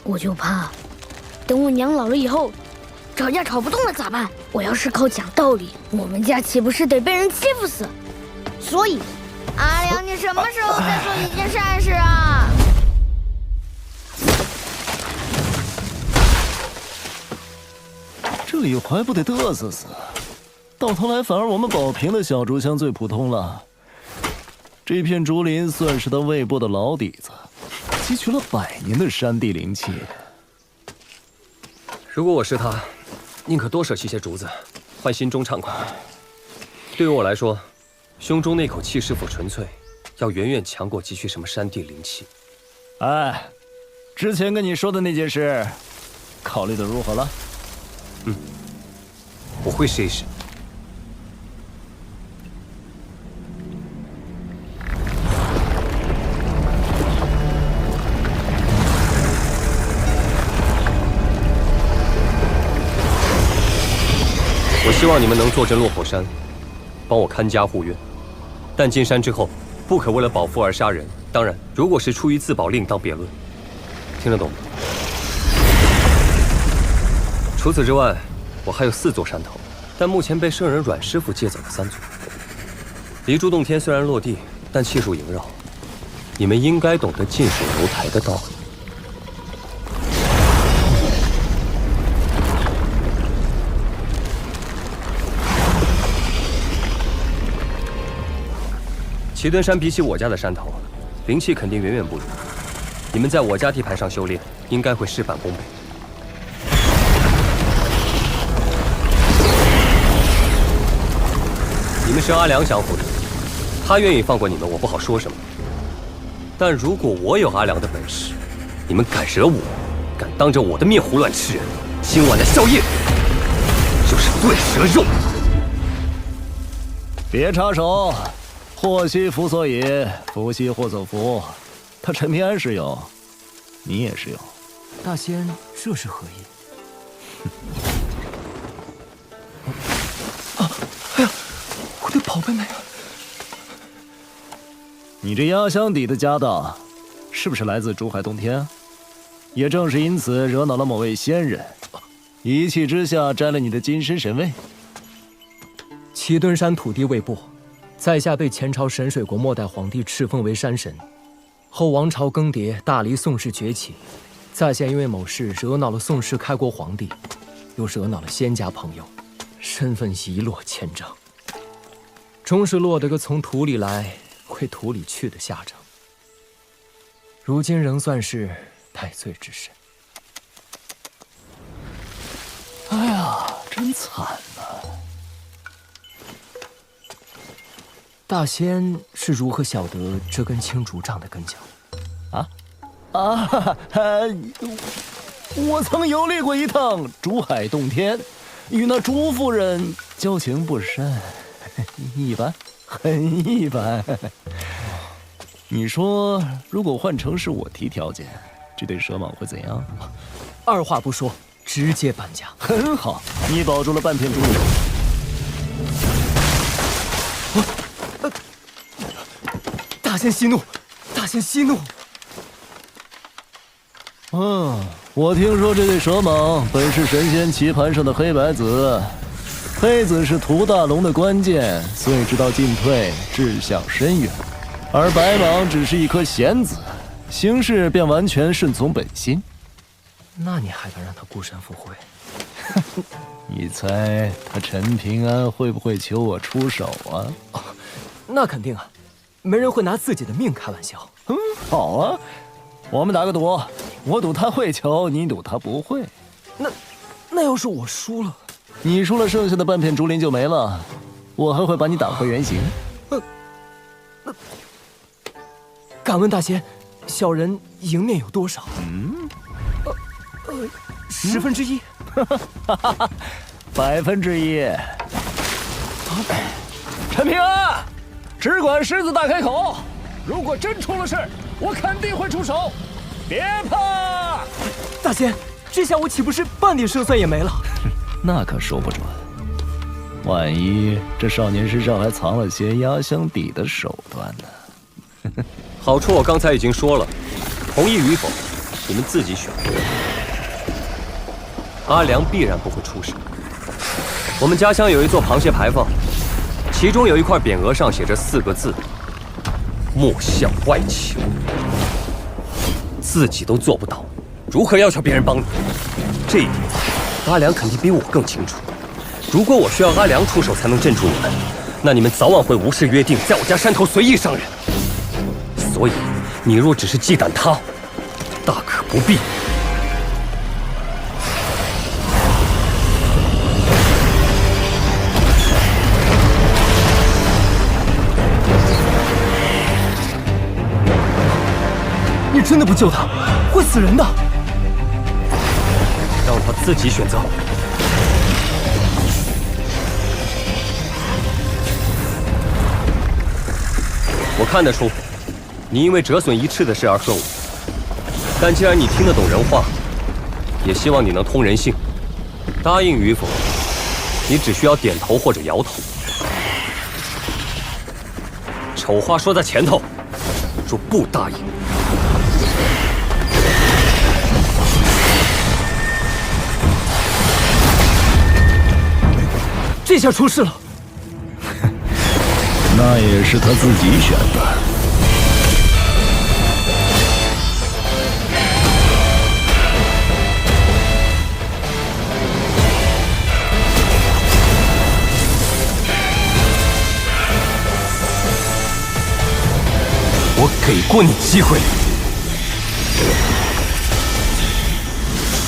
我就怕，等我娘老了以后，吵架吵不动了咋办？我要是靠讲道理，我们家岂不是得被人欺负死？所以，阿良，你什么时候再做一件善事啊？这李怀不得嘚瑟死，到头来反而我们保平的小竹乡最普通了。这片竹林算是他魏部的老底子，积蓄了100年的山地灵气。如果我是他，宁可多舍弃些竹子，换心中畅快。对于我来说，胸中那口气是否纯粹，要远远强过积蓄什么山地灵气。哎，之前跟你说的那件事，考虑的如何了？我会试一试。我希望你们能坐镇落火山，帮我看家护院。但进山之后，不可为了保富而杀人。当然，如果是出于自保，另当别论。听得懂吗？除此之外，我还有4座山头，但目前被圣人阮师傅借走了3座。离珠洞天虽然落地，但气数萦绕，你们应该懂得近水楼台的道理。奇墩山比起我家的山头，灵气肯定远远不如。你们在我家地盘上修炼，应该会事半功倍。你们是阿良降服的，他愿意放过你们，我不好说什么。但如果我有阿良的本事，你们敢惹我，敢当着我的面胡乱吃人，今晚的宵夜就是炖蛇肉。别插手，祸兮福所倚，福兮祸所伏。他陈平安是有，你也是有。大仙，这是何意？哎呀，我的宝贝们呀！你这压箱底的家当，是不是来自珠海洞天？也正是因此惹恼了某位仙人，一气之下摘了你的金身神位。奇墩山土地未剥，在下被前朝神水国末代皇帝敕封为山神。后王朝更迭，大黎宋氏崛起，在下因为某事惹恼了宋氏开国皇帝，又惹恼了仙家朋友，身份一落千丈，终是落得个从土里来回土里去的下场。如今仍算是戴罪之身。哎呀，真惨啊！大仙是如何晓得这根青竹杖的根脚？我曾游历过一趟珠海洞天，与那朱夫人交情不深，一般，很一般。你说，如果换成是我提条件，这对蛇蟒会怎样？二话不说，直接搬家。很好，你保住了半片竹林。大仙息怒，大仙息怒。我听说这对蛇蟒本是神仙棋盘上的黑白子，黑子是屠大龙的关键，所以知道进退，志向深远；而白蟒只是一颗弦子，行事便完全顺从本心。那你还敢让他孤身赴会？你猜他陈平安会不会求我出手啊？那肯定啊，没人会拿自己的命开玩笑。好啊，我们打个赌，我赌他会求，你赌他不会。那要是我输了，你输了，剩下的半片竹林就没了。我还会把你打回原形。敢问大仙，小人赢面有多少？1/10。1%。陈平安，只管狮子大开口，如果真出了事，我肯定会出手，别怕。大仙，这下我岂不是半点胜算也没了？那可说不准，万一这少年身上还藏了些压箱底的手段呢？好处我刚才已经说了，同意与否，你们自己选。阿良必然不会出事。我们家乡有一座螃蟹牌坊，其中有一块匾额上写着4个字：莫向外求。自己都做不到，如何要求别人帮你？这一点，阿良肯定比我更清楚。如果我需要阿良出手才能镇住你们，那你们早晚会无视约定，在我家山头随意伤人。所以，你若只是忌惮他，大可不必。你真的不救他，会死人的。让他自己选择。我看得出，你因为折损一翅的事而恨我。但既然你听得懂人话，也希望你能通人性。答应与否，你只需要点头或者摇头。丑话说在前头，若不答应，这下出事了。那也是他自己选的。我给过你机会，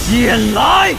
进来！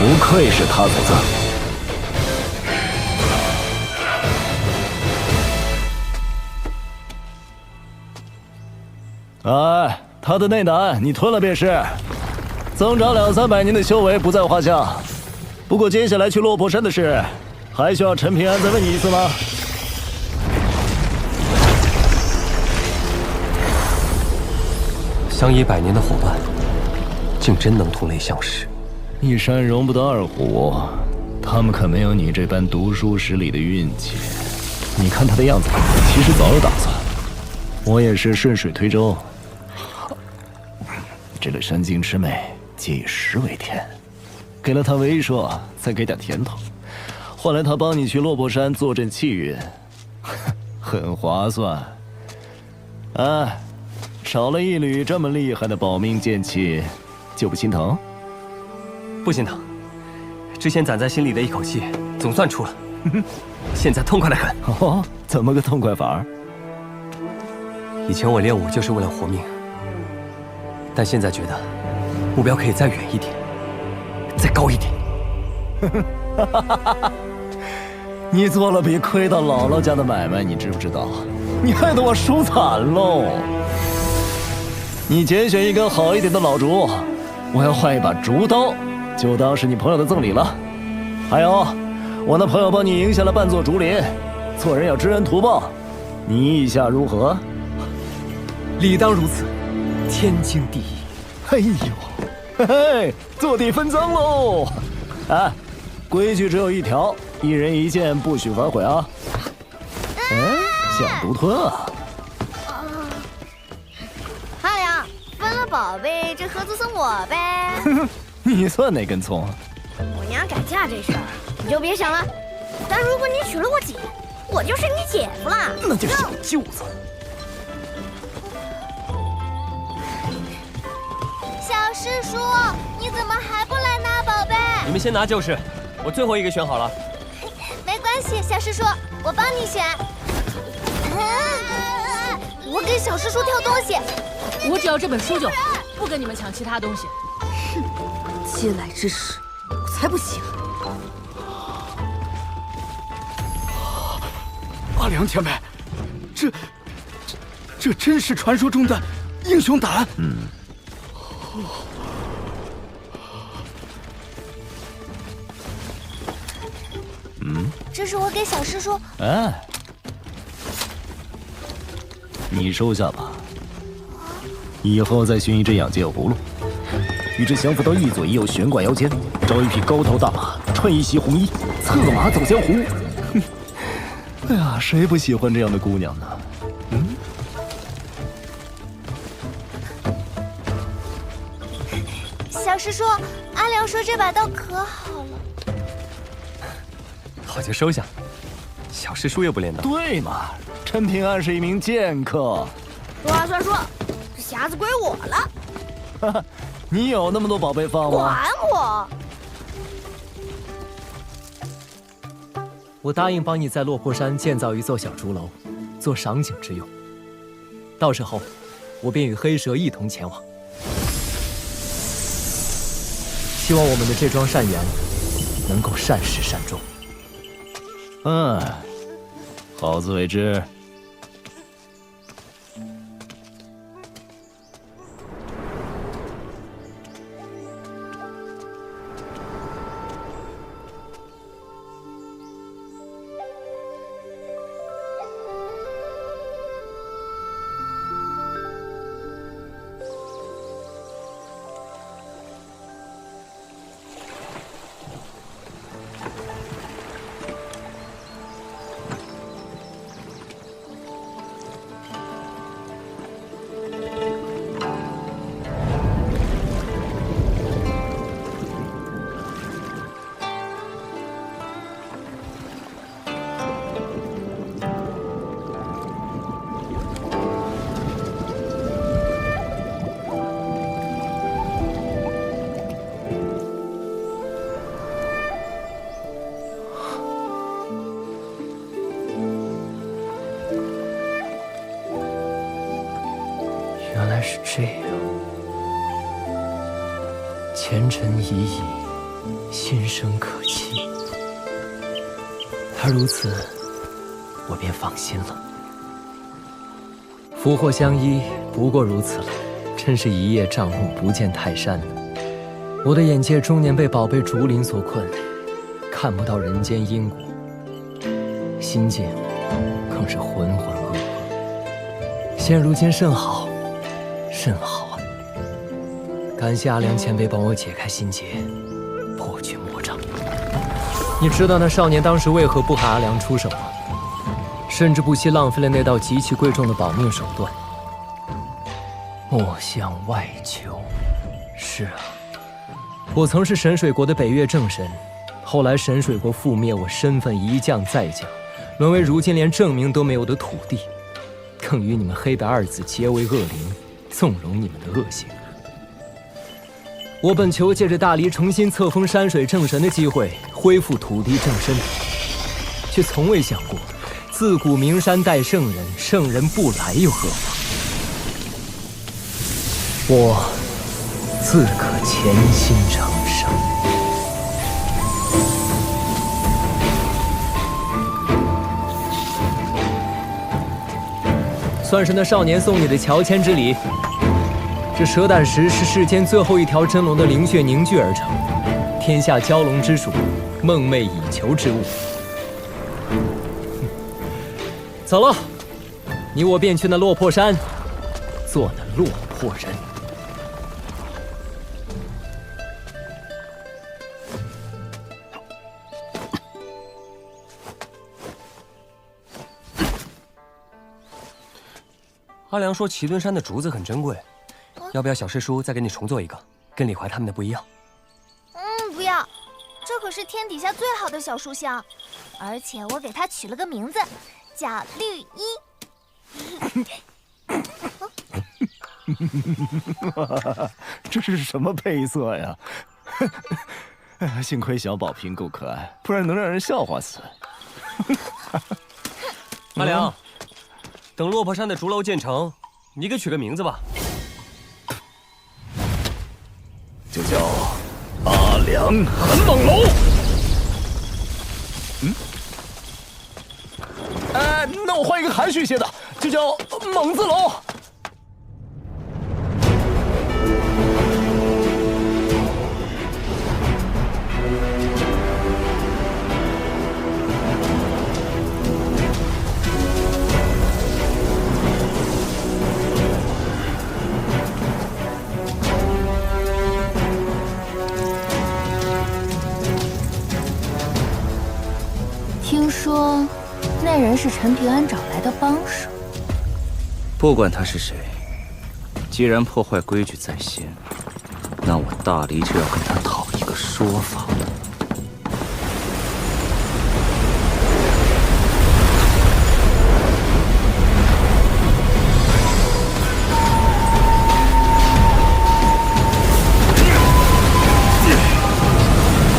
不愧是他所赠。哎，他的内胆你吞了便是，增长200-300年的修为不在话下。不过接下来去落魄山的事，还需要陈平安再问你一次吗？相依100年的伙伴，竟真能同类相识。一山容不得二虎，他们可没有你这般读书识礼的运气。你看他的样子，其实早有打算。我也是顺水推舟。这个山精魑魅，皆以食为天，给了他威慑，再给点甜头，换来他帮你去落魄山坐镇气运，很划算。哎，少了一缕这么厉害的保命剑气，就不心疼？不心疼，之前攒在心里的一口气总算出了，现在痛快得很。哦，怎么个痛快法？以前我练武就是为了活命，但现在觉得目标可以再远一点，再高一点。你做了比亏到姥姥家的买卖，你知不知道？你害得我输惨喽！你拣选一根好一点的老竹，我要换一把竹刀。就当是你朋友的赠礼了。还有，我那朋友帮你赢下了半座竹林，做人要知恩图报，你意下如何？理当如此，天经地义。哎呦，嘿嘿，坐地分赃喽！哎，规矩只有一条，一人一剑，不许反悔啊！想独吞啊？阿良，分了宝贝，这合租送我呗。你算哪根葱？我娘改嫁这事儿你就别想了。但如果你娶了我姐，我就是你姐夫了。那就小舅子。小师叔，你怎么还不来拿宝贝？你们先拿就是，我最后一个选好了。没关系，小师叔，我帮你选。我给小师叔挑东西。我只要这本书就好，不跟你们抢其他东西。哼，嗟来之食，我才不稀罕。阿良前辈，这真是传说中的英雄胆。这是我给小师叔。哎，你收下吧。以后再寻一只养剑葫芦，与之降服到一左一右悬挂腰间，招一匹高头大马，穿一袭红衣，策马走江湖。哼，哎呀，谁不喜欢这样的姑娘呢？小师叔，阿良说这把刀可好了。好就收下。小师叔又不练刀。对嘛，陈平安是一名剑客。说话算数，这匣子归我了。哈哈，你有那么多宝贝放吗？还我！我答应帮你在落魄山建造一座小竹楼，做赏景之用。到时候，我便与黑蛇一同前往。希望我们的这桩善缘能够善始善终。好自为之。原来是这样，前尘已矣，新生可期。他如此，我便放心了。福祸相依，不过如此了。真是一叶障目，不见泰山。我的眼界终年被宝贝竹林所困，看不到人间因果，心境更是浑浑噩噩。现如今甚好。甚好啊！感谢阿良前辈帮我解开心结，破去魔障。你知道那少年当时为何不喊阿良出手吗？甚至不惜浪费了那道极其贵重的保命手段。莫向外求。是啊，我曾是神水国的北岳正神，后来神水国覆灭，我身份一降再降，沦为如今连证明都没有的土地，更与你们黑白二子结为恶邻。纵容你们的恶行。我本求借着大离重新册封山水正神的机会，恢复土地正身，却从未想过，自古名山待圣人，圣人不来又何妨？我自可潜心成圣。算是那少年送你的乔迁之礼。这蛇胆石是世间最后一条真龙的灵血凝聚而成，天下蛟龙之属，梦寐以求之物。走了，你我便去那落魄山，做那落魄人。阿良说祁敦山的竹子很珍贵，要不要小师叔再给你重做一个，跟李怀他们的不一样？不要，这可是天底下最好的小书香，而且我给它取了个名字，叫绿衣。这是什么配色呀？幸亏小宝瓶够可爱，不然能让人笑话死。阿良，等落魄山的竹楼建成，你给取个名字吧。就叫阿良很猛楼。那我换一个含蓄些的，就叫猛字楼。听说那人是陈平安找来的帮手。不管他是谁，既然破坏规矩在先，那我大黎就要跟他讨一个说法。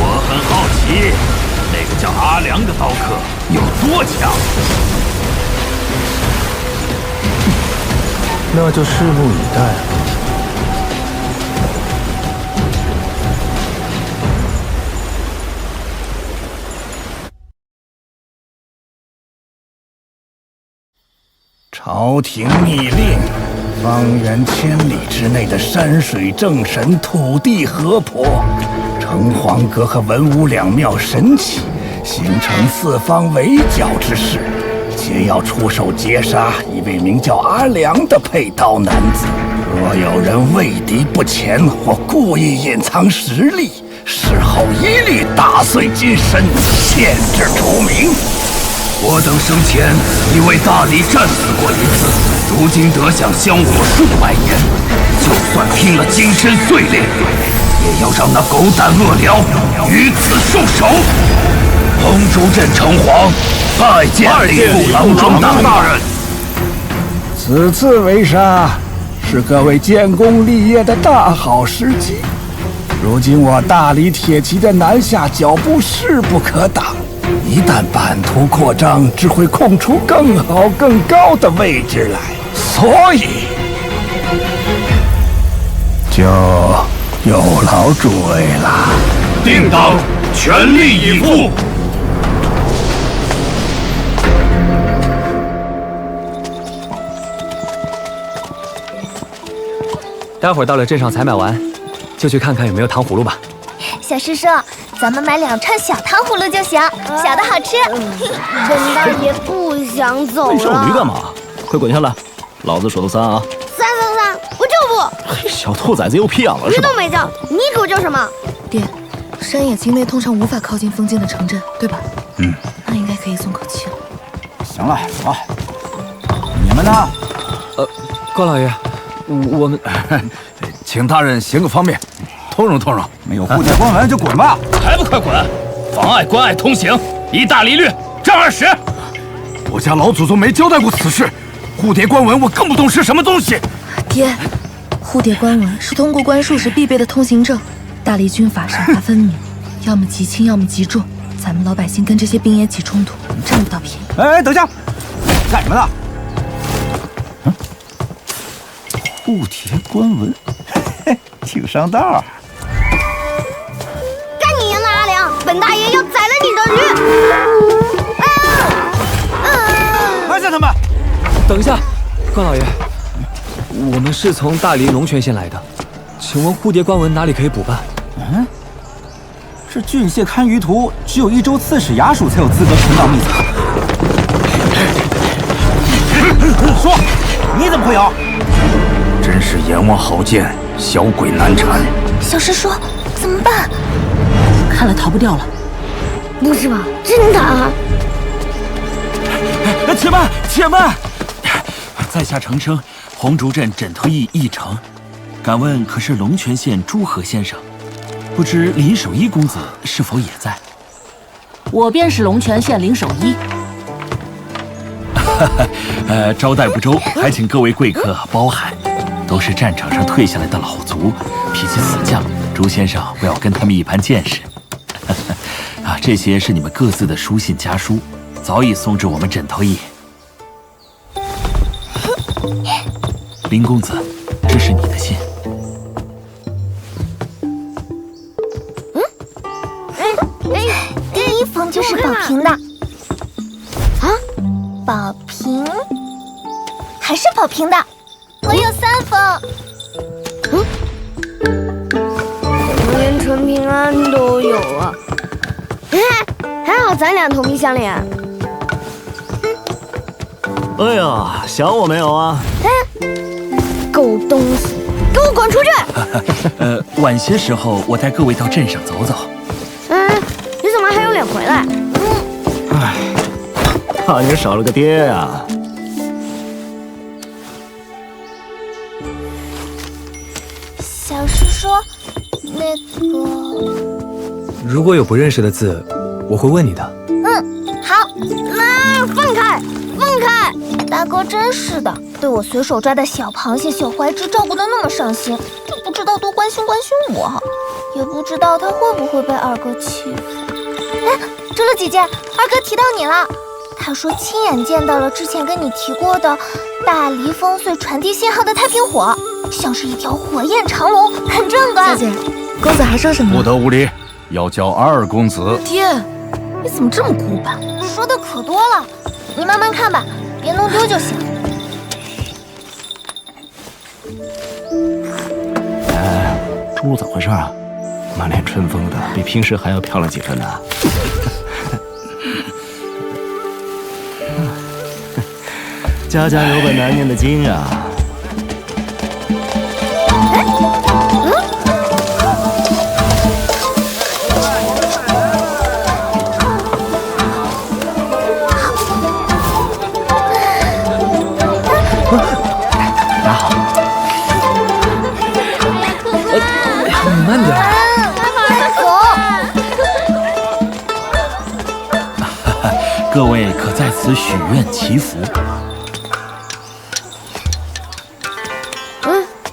我很好奇，那个叫阿良的刀客有多强？那就拭目以待了。朝廷密令，方圆千里之内的山水正神、土地河婆、城隍阁和文武两庙神祇，形成四方围剿之势。且要出手截杀一位名叫阿良的佩刀男子。若有人畏敌不前或故意隐藏实力，事后一律打碎金身，限制除名。我等生前已为大黎战死过一次，如今得享香火数百年，就算拼了金身碎裂，也要让那狗胆恶僚于此受首。红竹镇城隍拜见吏部郎中大人。此次围杀是各位建功立业的大好时机。如今我大黎铁骑的南下脚步势不可挡，一旦版图扩张，只会空出更好更高的位置来，所以就有劳诸位了。定当全力以赴。待会儿到了镇上采买完，就去看看有没有糖葫芦吧。小师叔，咱们买2串小糖葫芦就行，小的好吃。陈大爷不想走了。你上驴干嘛？快滚下来！老子数到3啊！ 3，我就不。小兔崽子又屁眼了驴是吧？都没叫，你给我叫什么？爹，山野境内通常无法靠近封禁的城镇，对吧？那应该可以松口气了。行了，走。你们呢？高老爷，我们请大人行个方便，通融通融。没有护戒官文就滚吧！还不快滚！妨碍关隘通行，依大黎律，杖20。我家老祖宗没交代过此事，护牒官文我更不懂是什么东西。爹，护牒官文是通过关术时必备的通行证，大黎军法赏罚分明，要么极轻，要么极重。咱们老百姓跟这些兵野起冲突，占不到便宜。哎，等一下，干什么呢？护牒官文，挺上道。干你娘的阿良！本大爷要宰了你的驴！放下他们！等一下，高老爷，我们是从大黎龙泉县来的，请问护牒官文哪里可以补办？这郡县堪舆图只有1州刺史衙署才有资格存档秘藏。说，你怎么会有？真是阎王好见，小鬼难缠。小师叔，怎么办？看来逃不掉了。不是吧？真的啊？且慢！在下程生，红竹镇枕头驿驿丞，敢问可是龙泉县诸河先生？不知林守一公子是否也在？我便是龙泉县林守一。招待不周，还请各位贵客包涵。都是战场上退下来的老卒，脾气死犟，朱先生不要跟他们一般见识。啊，这些是你们各自的书信家书，早已送至我们枕头驿。林公子，这是你的信。第一封就是宝瓶的。啊，宝瓶，还是宝瓶的。我有3封。怎么连陈平安都有啊？还好咱俩同病相怜。哎呀，想我没有啊？狗东西，给我滚出去！晚些时候我带各位到镇上走走。你怎么还有脸回来？唉，怕你少了个爹呀。小师说，那个……如果有不认识的字，我会问你的。好。放开，放开！大哥真是的，对我随手抓的小螃蟹、小怀蚩照顾得那么上心，就不知道多关心关心我，也不知道他会不会被二哥欺负。竹乐姐姐，二哥提到你了，他说亲眼见到了之前跟你提过的大离烽燧传递信号的太平火，像是一条火焰长龙，很壮观。姐姐，公子还说什么？不得无礼，要叫二公子。爹，你怎么这么古板？说的可多了，你慢慢看吧，别弄丢就行。猪怎么回事啊？满脸春风的，比平时还要漂亮几分呢。家家有本难念的经啊。拿好。你慢点。各位可在此许愿祈福。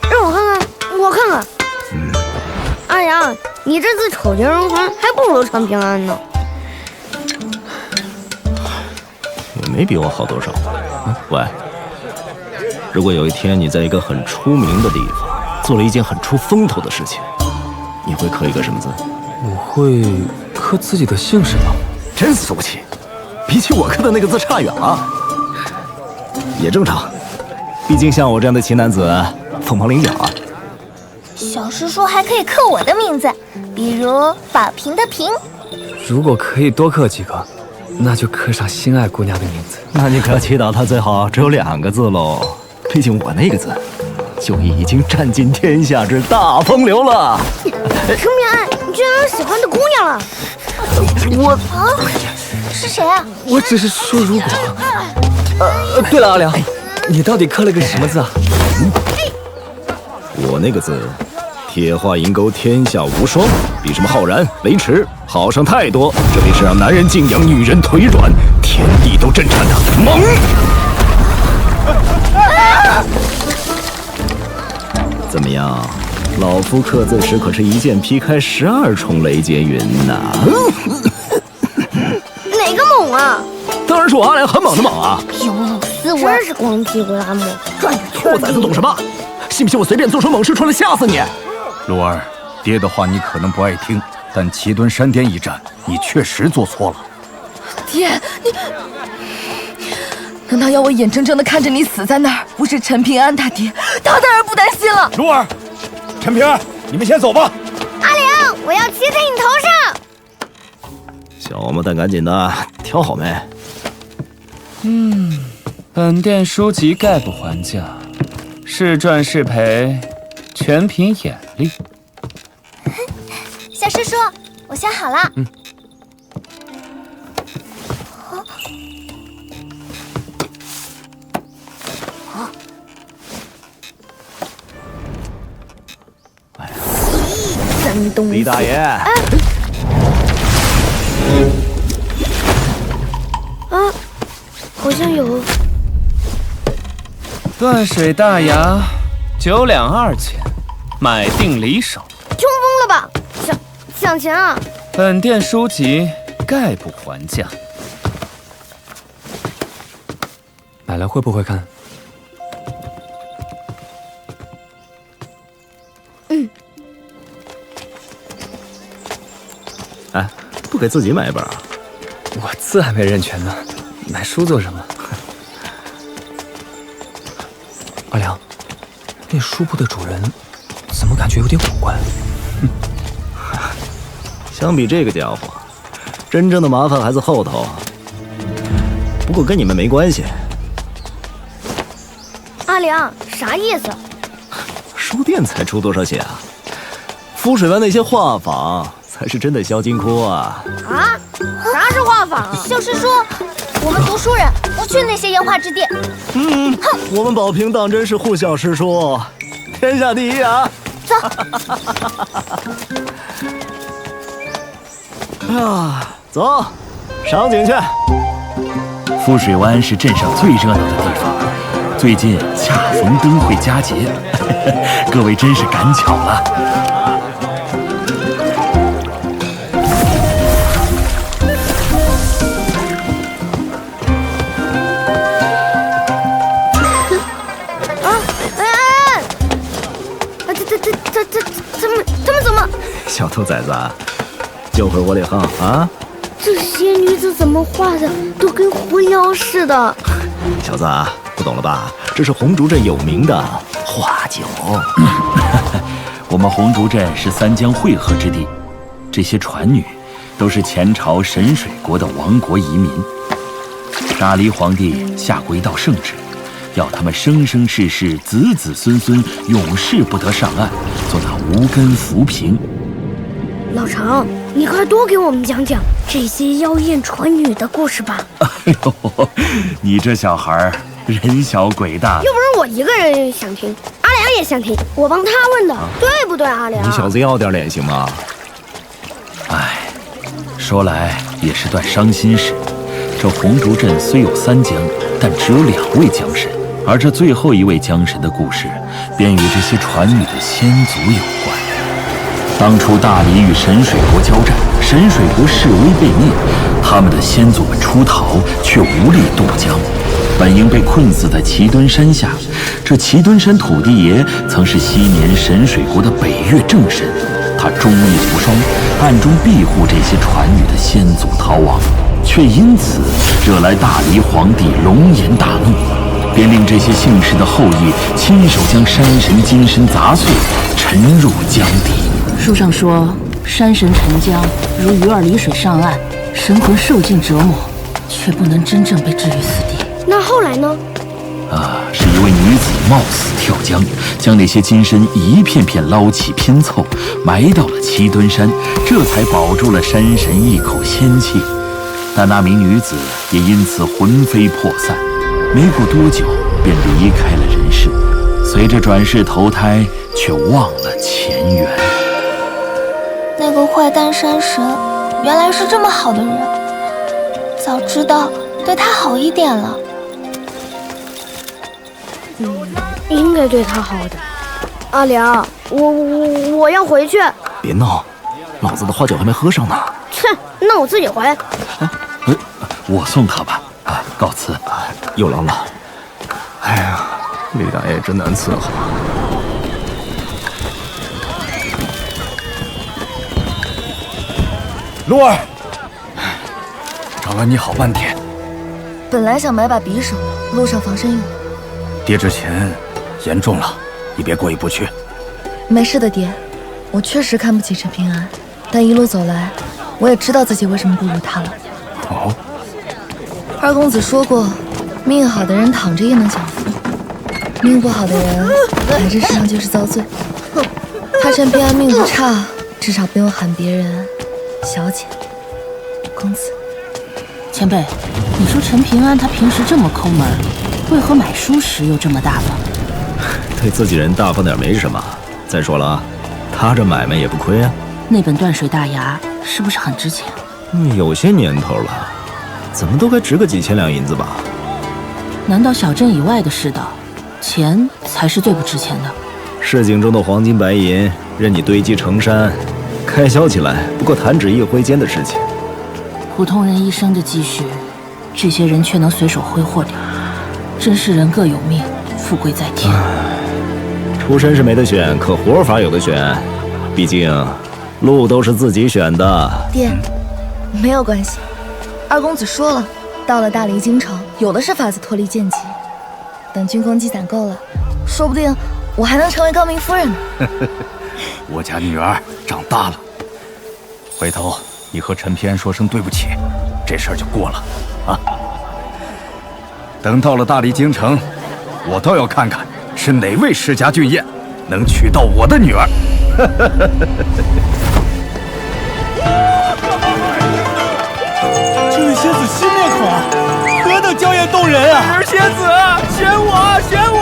让我看看，我看看。阿阳，你这次丑绝人寰，还不如陈平安呢。也没比我好多少。喂，如果有一天你在一个很出名的地方做了一件很出风头的事情，你会刻一个什么字？我会刻自己的姓氏吧。真俗气，比起我刻的那个字差远了。也正常，毕竟像我这样的奇男子，凤毛麟角啊。小师叔还可以刻我的名字，比如宝瓶的瓶。如果可以多刻几个，那就刻上心爱姑娘的名字。那你可祈祷他最好只有2个字喽，毕竟我那个字就已经占尽天下之大风流了。陈平安，你居然有喜欢的姑娘了！是谁啊？我只是说如果。对了，阿良，你到底刻了个什么字啊？我那个字，铁画银钩，天下无双，比什么浩然、雷池好上太多。这里是让男人敬仰，女人腿软，天地都震颤的猛。怎么样？老夫刻字时可是一剑劈开12重雷劫云呐！哪个猛啊？当然是我阿良很猛的猛啊！有猛斯文，真是光屁股拉磨，转着圈。兔崽子懂什么？信不信我随便做出猛事出来吓死你？鹿儿，爹的话你可能不爱听，但齐墩山巅一战，你确实做错了。爹，你难道要我眼睁睁的看着你死在那儿？不是陈平安他爹，他当然不担心了。鹿儿，陈平安，你们先走吧。阿良，我要骑在你头上。小王八蛋，赶紧的，挑好没？本店书籍概不还价，是赚是赔，全凭眼力。小师叔，我想好了。咚。李大爷。啊，好像有。断水大牙，9两2钱，买定离手。穷疯了吧？想钱啊！本店书籍概不还价。买来会不会看？嗯。哎，不给自己买一本啊？我字还没认全呢，买书做什么？阿良，那书铺的主人怎么感觉有点古怪？相比这个家伙，真正的麻烦还在后头。不过跟你们没关系。阿良，啥意思？书店才出多少血啊？浮水湾那些画舫才是真的销金窟啊！啊？啥是画舫？就是说，我们读书人不去那些烟花之地。哼，我们保平当真是护校师叔，天下第一啊！走。啊，走，赏景去。浮水湾是镇上最热闹的地方，最近恰逢灯会佳节，各位真是赶巧了。他们怎么？小兔崽子，就会窝里横啊！这些女子怎么画的都跟狐妖似的。小子，不懂了吧？这是红竹镇有名的花酒。我们红竹镇是三江汇合之地，这些船女都是前朝神水国的亡国移民。大黎皇帝下过一道圣旨，要他们生生世世、子子孙孙永世不得上岸，做那无根浮萍。老常，你快多给我们讲讲这些妖艳船女的故事吧。哎呦，你这小孩人小鬼大，又不是我一个人想听，阿良也想听，我帮他问的，对不对？阿良，你小子要点脸行吗？哎，说来也是段伤心事。这红竹镇虽有3江，但只有2位江神，而这最后一位江神的故事，便与这些船女的先祖有关。当初大黎与神水国交战，神水国势微被灭，他们的先祖们出逃，却无力渡江，本应被困死在齐墩山下。这齐墩山土地爷曾是昔年神水国的北岳正神，他忠义无双，暗中庇护这些船女的先祖逃亡，却因此惹来大黎皇帝龙颜大怒，便令这些姓氏的后裔亲手将山神金身砸碎，沉入江底。书上说，山神沉江如鱼儿离水上岸，神魂受尽折磨，却不能真正被置于死地。那后来呢？是一位女子冒死跳江，将那些金身一片片捞起拼凑，埋到了齐墩山，这才保住了山神一口仙气。但那名女子也因此魂飞魄散，没过多久便离开了人世，随着转世投胎，却忘了前缘。那个坏蛋山神原来是这么好的人，早知道对他好一点了。应该对他好的。阿良，我要回去。别闹，老子的花酒还没喝上呢。切，那我自己回。我送他吧。告辞。有劳了。哎呀，李大爷真难伺候。鹿儿，找了你好半天。本来想买把匕首，路上防身用。爹之前严重了，你别过意不去。没事的，爹，我确实看不起陈平安，但一路走来，我也知道自己为什么不如他了。哦，二公子说过，命好的人躺着也能享福，命不好的人来这世上就是遭罪。他陈平安命不差，至少不用喊别人小姐、公子。前辈，你说陈平安他平时这么抠门，为何买书时又这么大方？对自己人大方点没什么。再说了，他这买卖也不亏啊。那本断水大牙是不是很值钱？有些年头了，怎么都该值个几千两银子吧？难道小镇以外的世道，钱才是最不值钱的？市井中的黄金白银任你堆积成山，开销起来不过弹指一挥间的事情。普通人一生的积蓄，这些人却能随手挥霍掉，真是人各有命，富贵在天。出身是没得选，可活法有的选，毕竟路都是自己选的。爹，没有关系，二公子说了，到了大黎京城，有的是法子脱离贱籍。等军功积攒够了，说不定我还能成为高明夫人呢。我家女儿长大了，回头你和陈平安说声对不起，这事儿就过了啊。等到了大黎京城，我倒要看看是哪位世家俊彦能娶到我的女儿。这位仙子新面孔，何等娇艳动人啊！女儿仙子，选我，选我！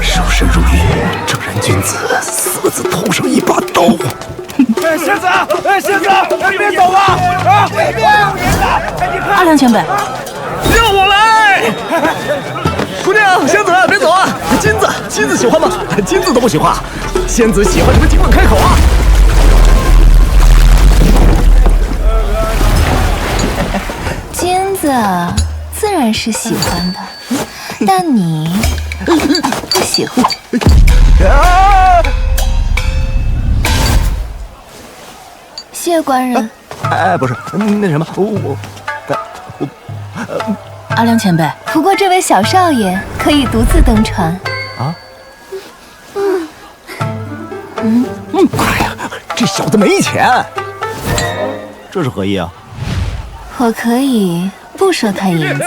守身如玉，正人君子，死字头上一把刀。仙子，仙子，你别走啊！啊，别！阿良前辈，让我来！姑娘，仙子，别走啊！金子喜欢吗？金子都不喜欢，仙子喜欢你们尽管开口啊！金子自然是喜欢的，但你不喜欢。谢官人。哎，不是，那什么，阿良前辈。不过这位小少爷可以独自登船。啊？哎呀，这小子没钱，这是何意啊？我可以不收他银子。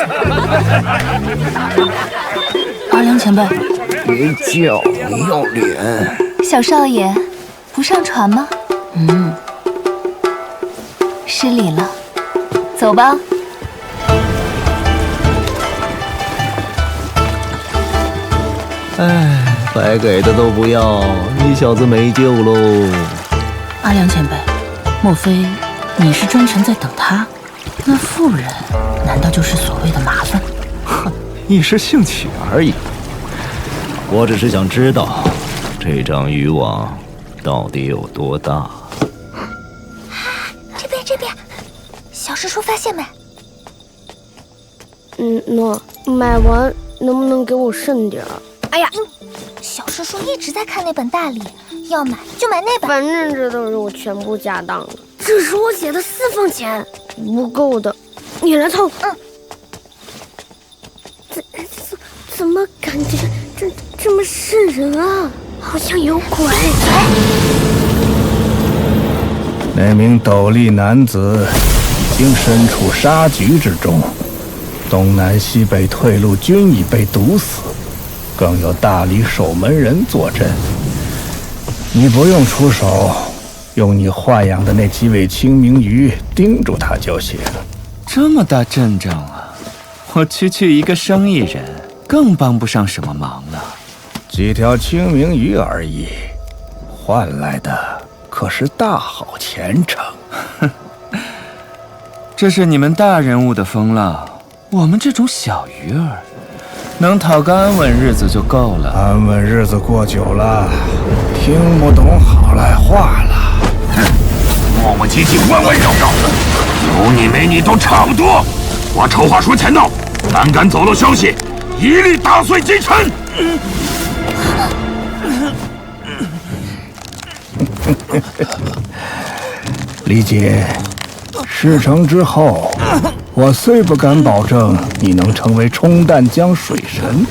阿良前辈，别叫，你要脸。小少爷，不上船吗？失礼了，走吧。哎，白给的都不要，你小子没救喽！阿良前辈，莫非你是专程在等他？那妇人难道就是所谓的麻烦？哼，一时兴起而已。我只是想知道，这张渔网到底有多大？这边，小师叔发现没？那买完能不能给我剩点？哎呀，小师叔一直在看那本大礼，要买就买那本。反正这都是我全部家当了，这是我写的私房钱，不够的，你来凑。怎么感觉这么瘆人啊？好像有鬼。那名斗笠男子已经身处杀局之中，东南西北退路均已被堵死，更有大理守门人坐镇。你不用出手，用你豢养的那几尾清明鱼盯住他就行。这么大阵仗啊！我区区一个生意人，更帮不上什么忙了。几条清明鱼而已，换来的可是大好前程。这是你们大人物的风浪，我们这种小鱼儿，能讨个安稳日子就够了。安稳日子过久了，听不懂好赖话了。磨磨唧唧，弯弯绕绕的，有你没你都差不多。我丑话说前头，胆敢走漏消息，一律打碎击沉。李姐，事成之后，我虽不敢保证你能成为冲淡江水神，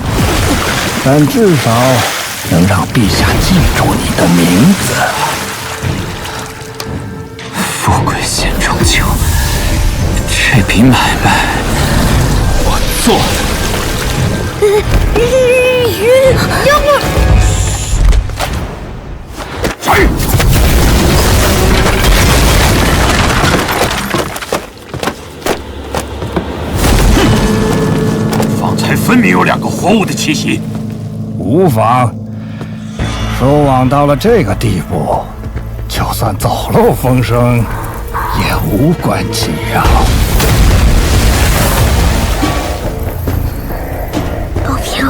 但至少能让陛下记住你的名字。富贵险中求，这笔买卖我做。要不谁？方才分明有2个活物的气息。无妨，收网到了这个地步，就算走漏风声，也无关紧要。宝平，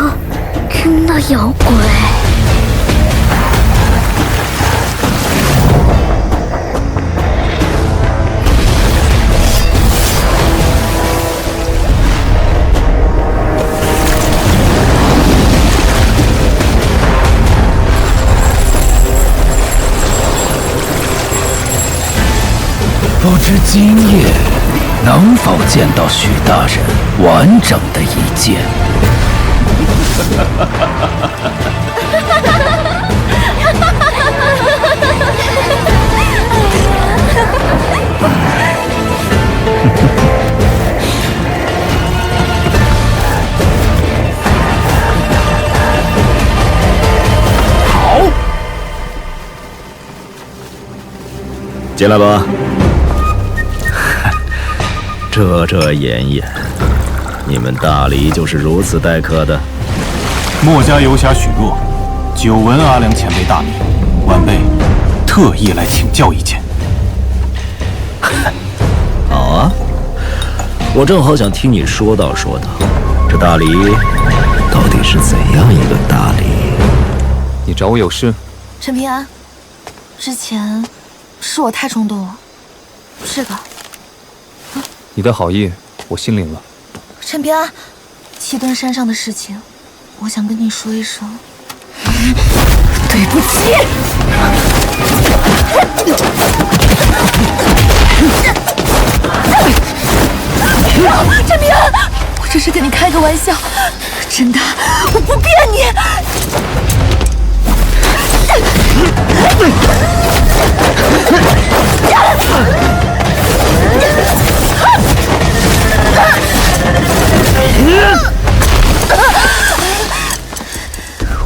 真的有鬼！不知今夜能否见到许大人完整的一剑？好，进来吧。遮掩掩，你们大黎就是如此待客的？墨家游侠许若，久闻阿良前辈大名，晚辈特意来请教一件。好啊，我正好想听你说道说道，这大黎到底是怎样一个大黎？你找我有事？陈平安，之前是我太冲动了，是的。你的好意，我心领了。陈平安，七墩山上的事情，我想跟你说一声。对不起。陈平安，我只是跟你开个玩笑，真的，我不骗你。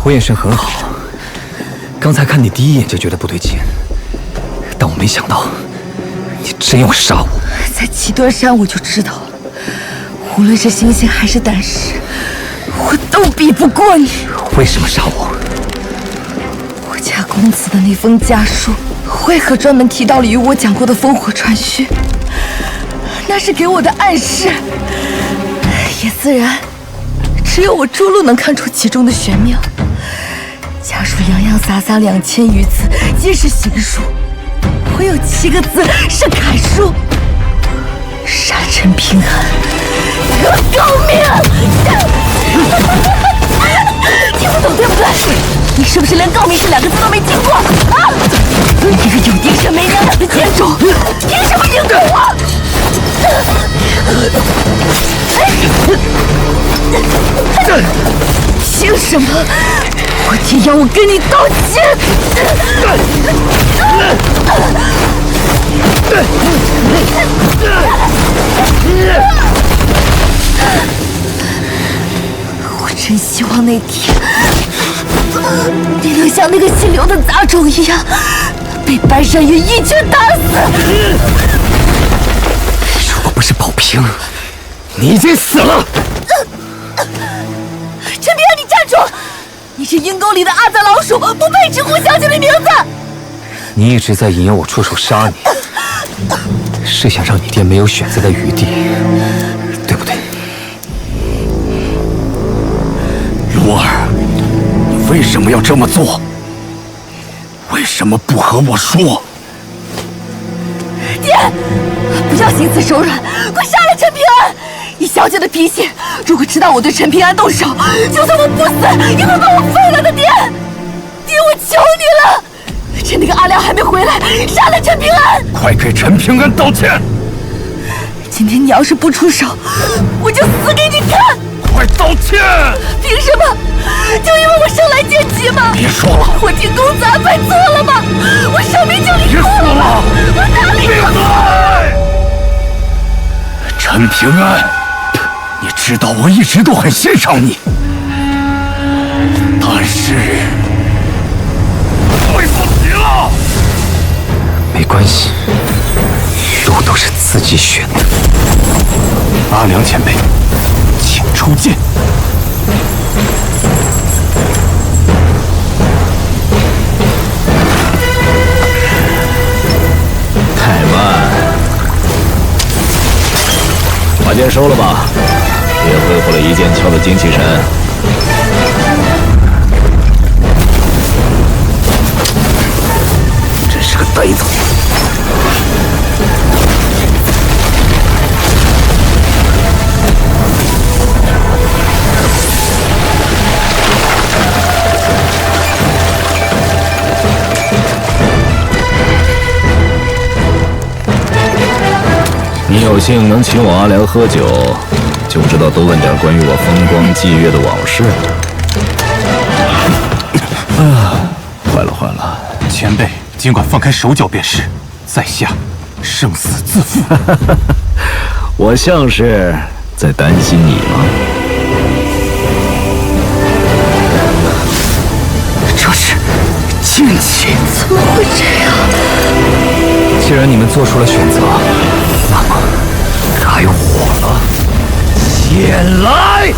我眼神很好，刚才看你第一眼就觉得不对劲，但我没想到你真要杀我。在七墩山我就知道了，无论是心性还是胆识，我都比不过你。为什么杀我？我家公子的那封家书，为何专门提到了与我讲过的烽火传讯？那是给我的暗示，也自然，只有我朱露能看出其中的玄妙。家书洋洋洒洒2000余字，皆是行书，我有7个字是楷书：杀陈平安，得高命。听不懂对不对？你是不是连诰命这2个字都没听过啊？你这个有爹生没娘养的贱种，凭什么应对我？凭什么？我爹要我跟你道歉！我真希望那天你能像那个姓刘的杂种一样，被白山月一拳打死。如果不是宝平，你已经死了。陈平安，你站住！你是阴沟里的阿杂老鼠，不配直呼小姐的名字。你一直在引诱我出手杀你，是想让你爹没有选择的余地，对不对？如儿，你为什么要这么做？为什么不和我说？爹，不要心慈手软，快杀了陈平安！以小姐的脾气，如果知道我对陈平安动手，就算我不死，也会把我废了的。爹，我求你了！趁那个阿良还没回来，杀了陈平安！快给陈平安道歉！今天你要是不出手，我就死给你看！快道歉！凭什么？就因为我生来奸计吗？别说了！我听公子安排错了吗？我生命就离错了吗？我哪里错？陈平安，你知道我一直都很欣赏你，但是对不起了。没关系，路都是自己选的。阿良前辈，请出剑。太慢，把剑收了吧，别挥霍了一剑敲的精气神。真是个呆子。你有幸能请我阿良喝酒，就知道多问点关于我风光霁月的往事。坏了坏了，前辈尽管放开手脚便是，在下生死自负。我像是在担心你吗？这是剑气，怎么会这样？既然你们做出了选择，那么该我了。剑来！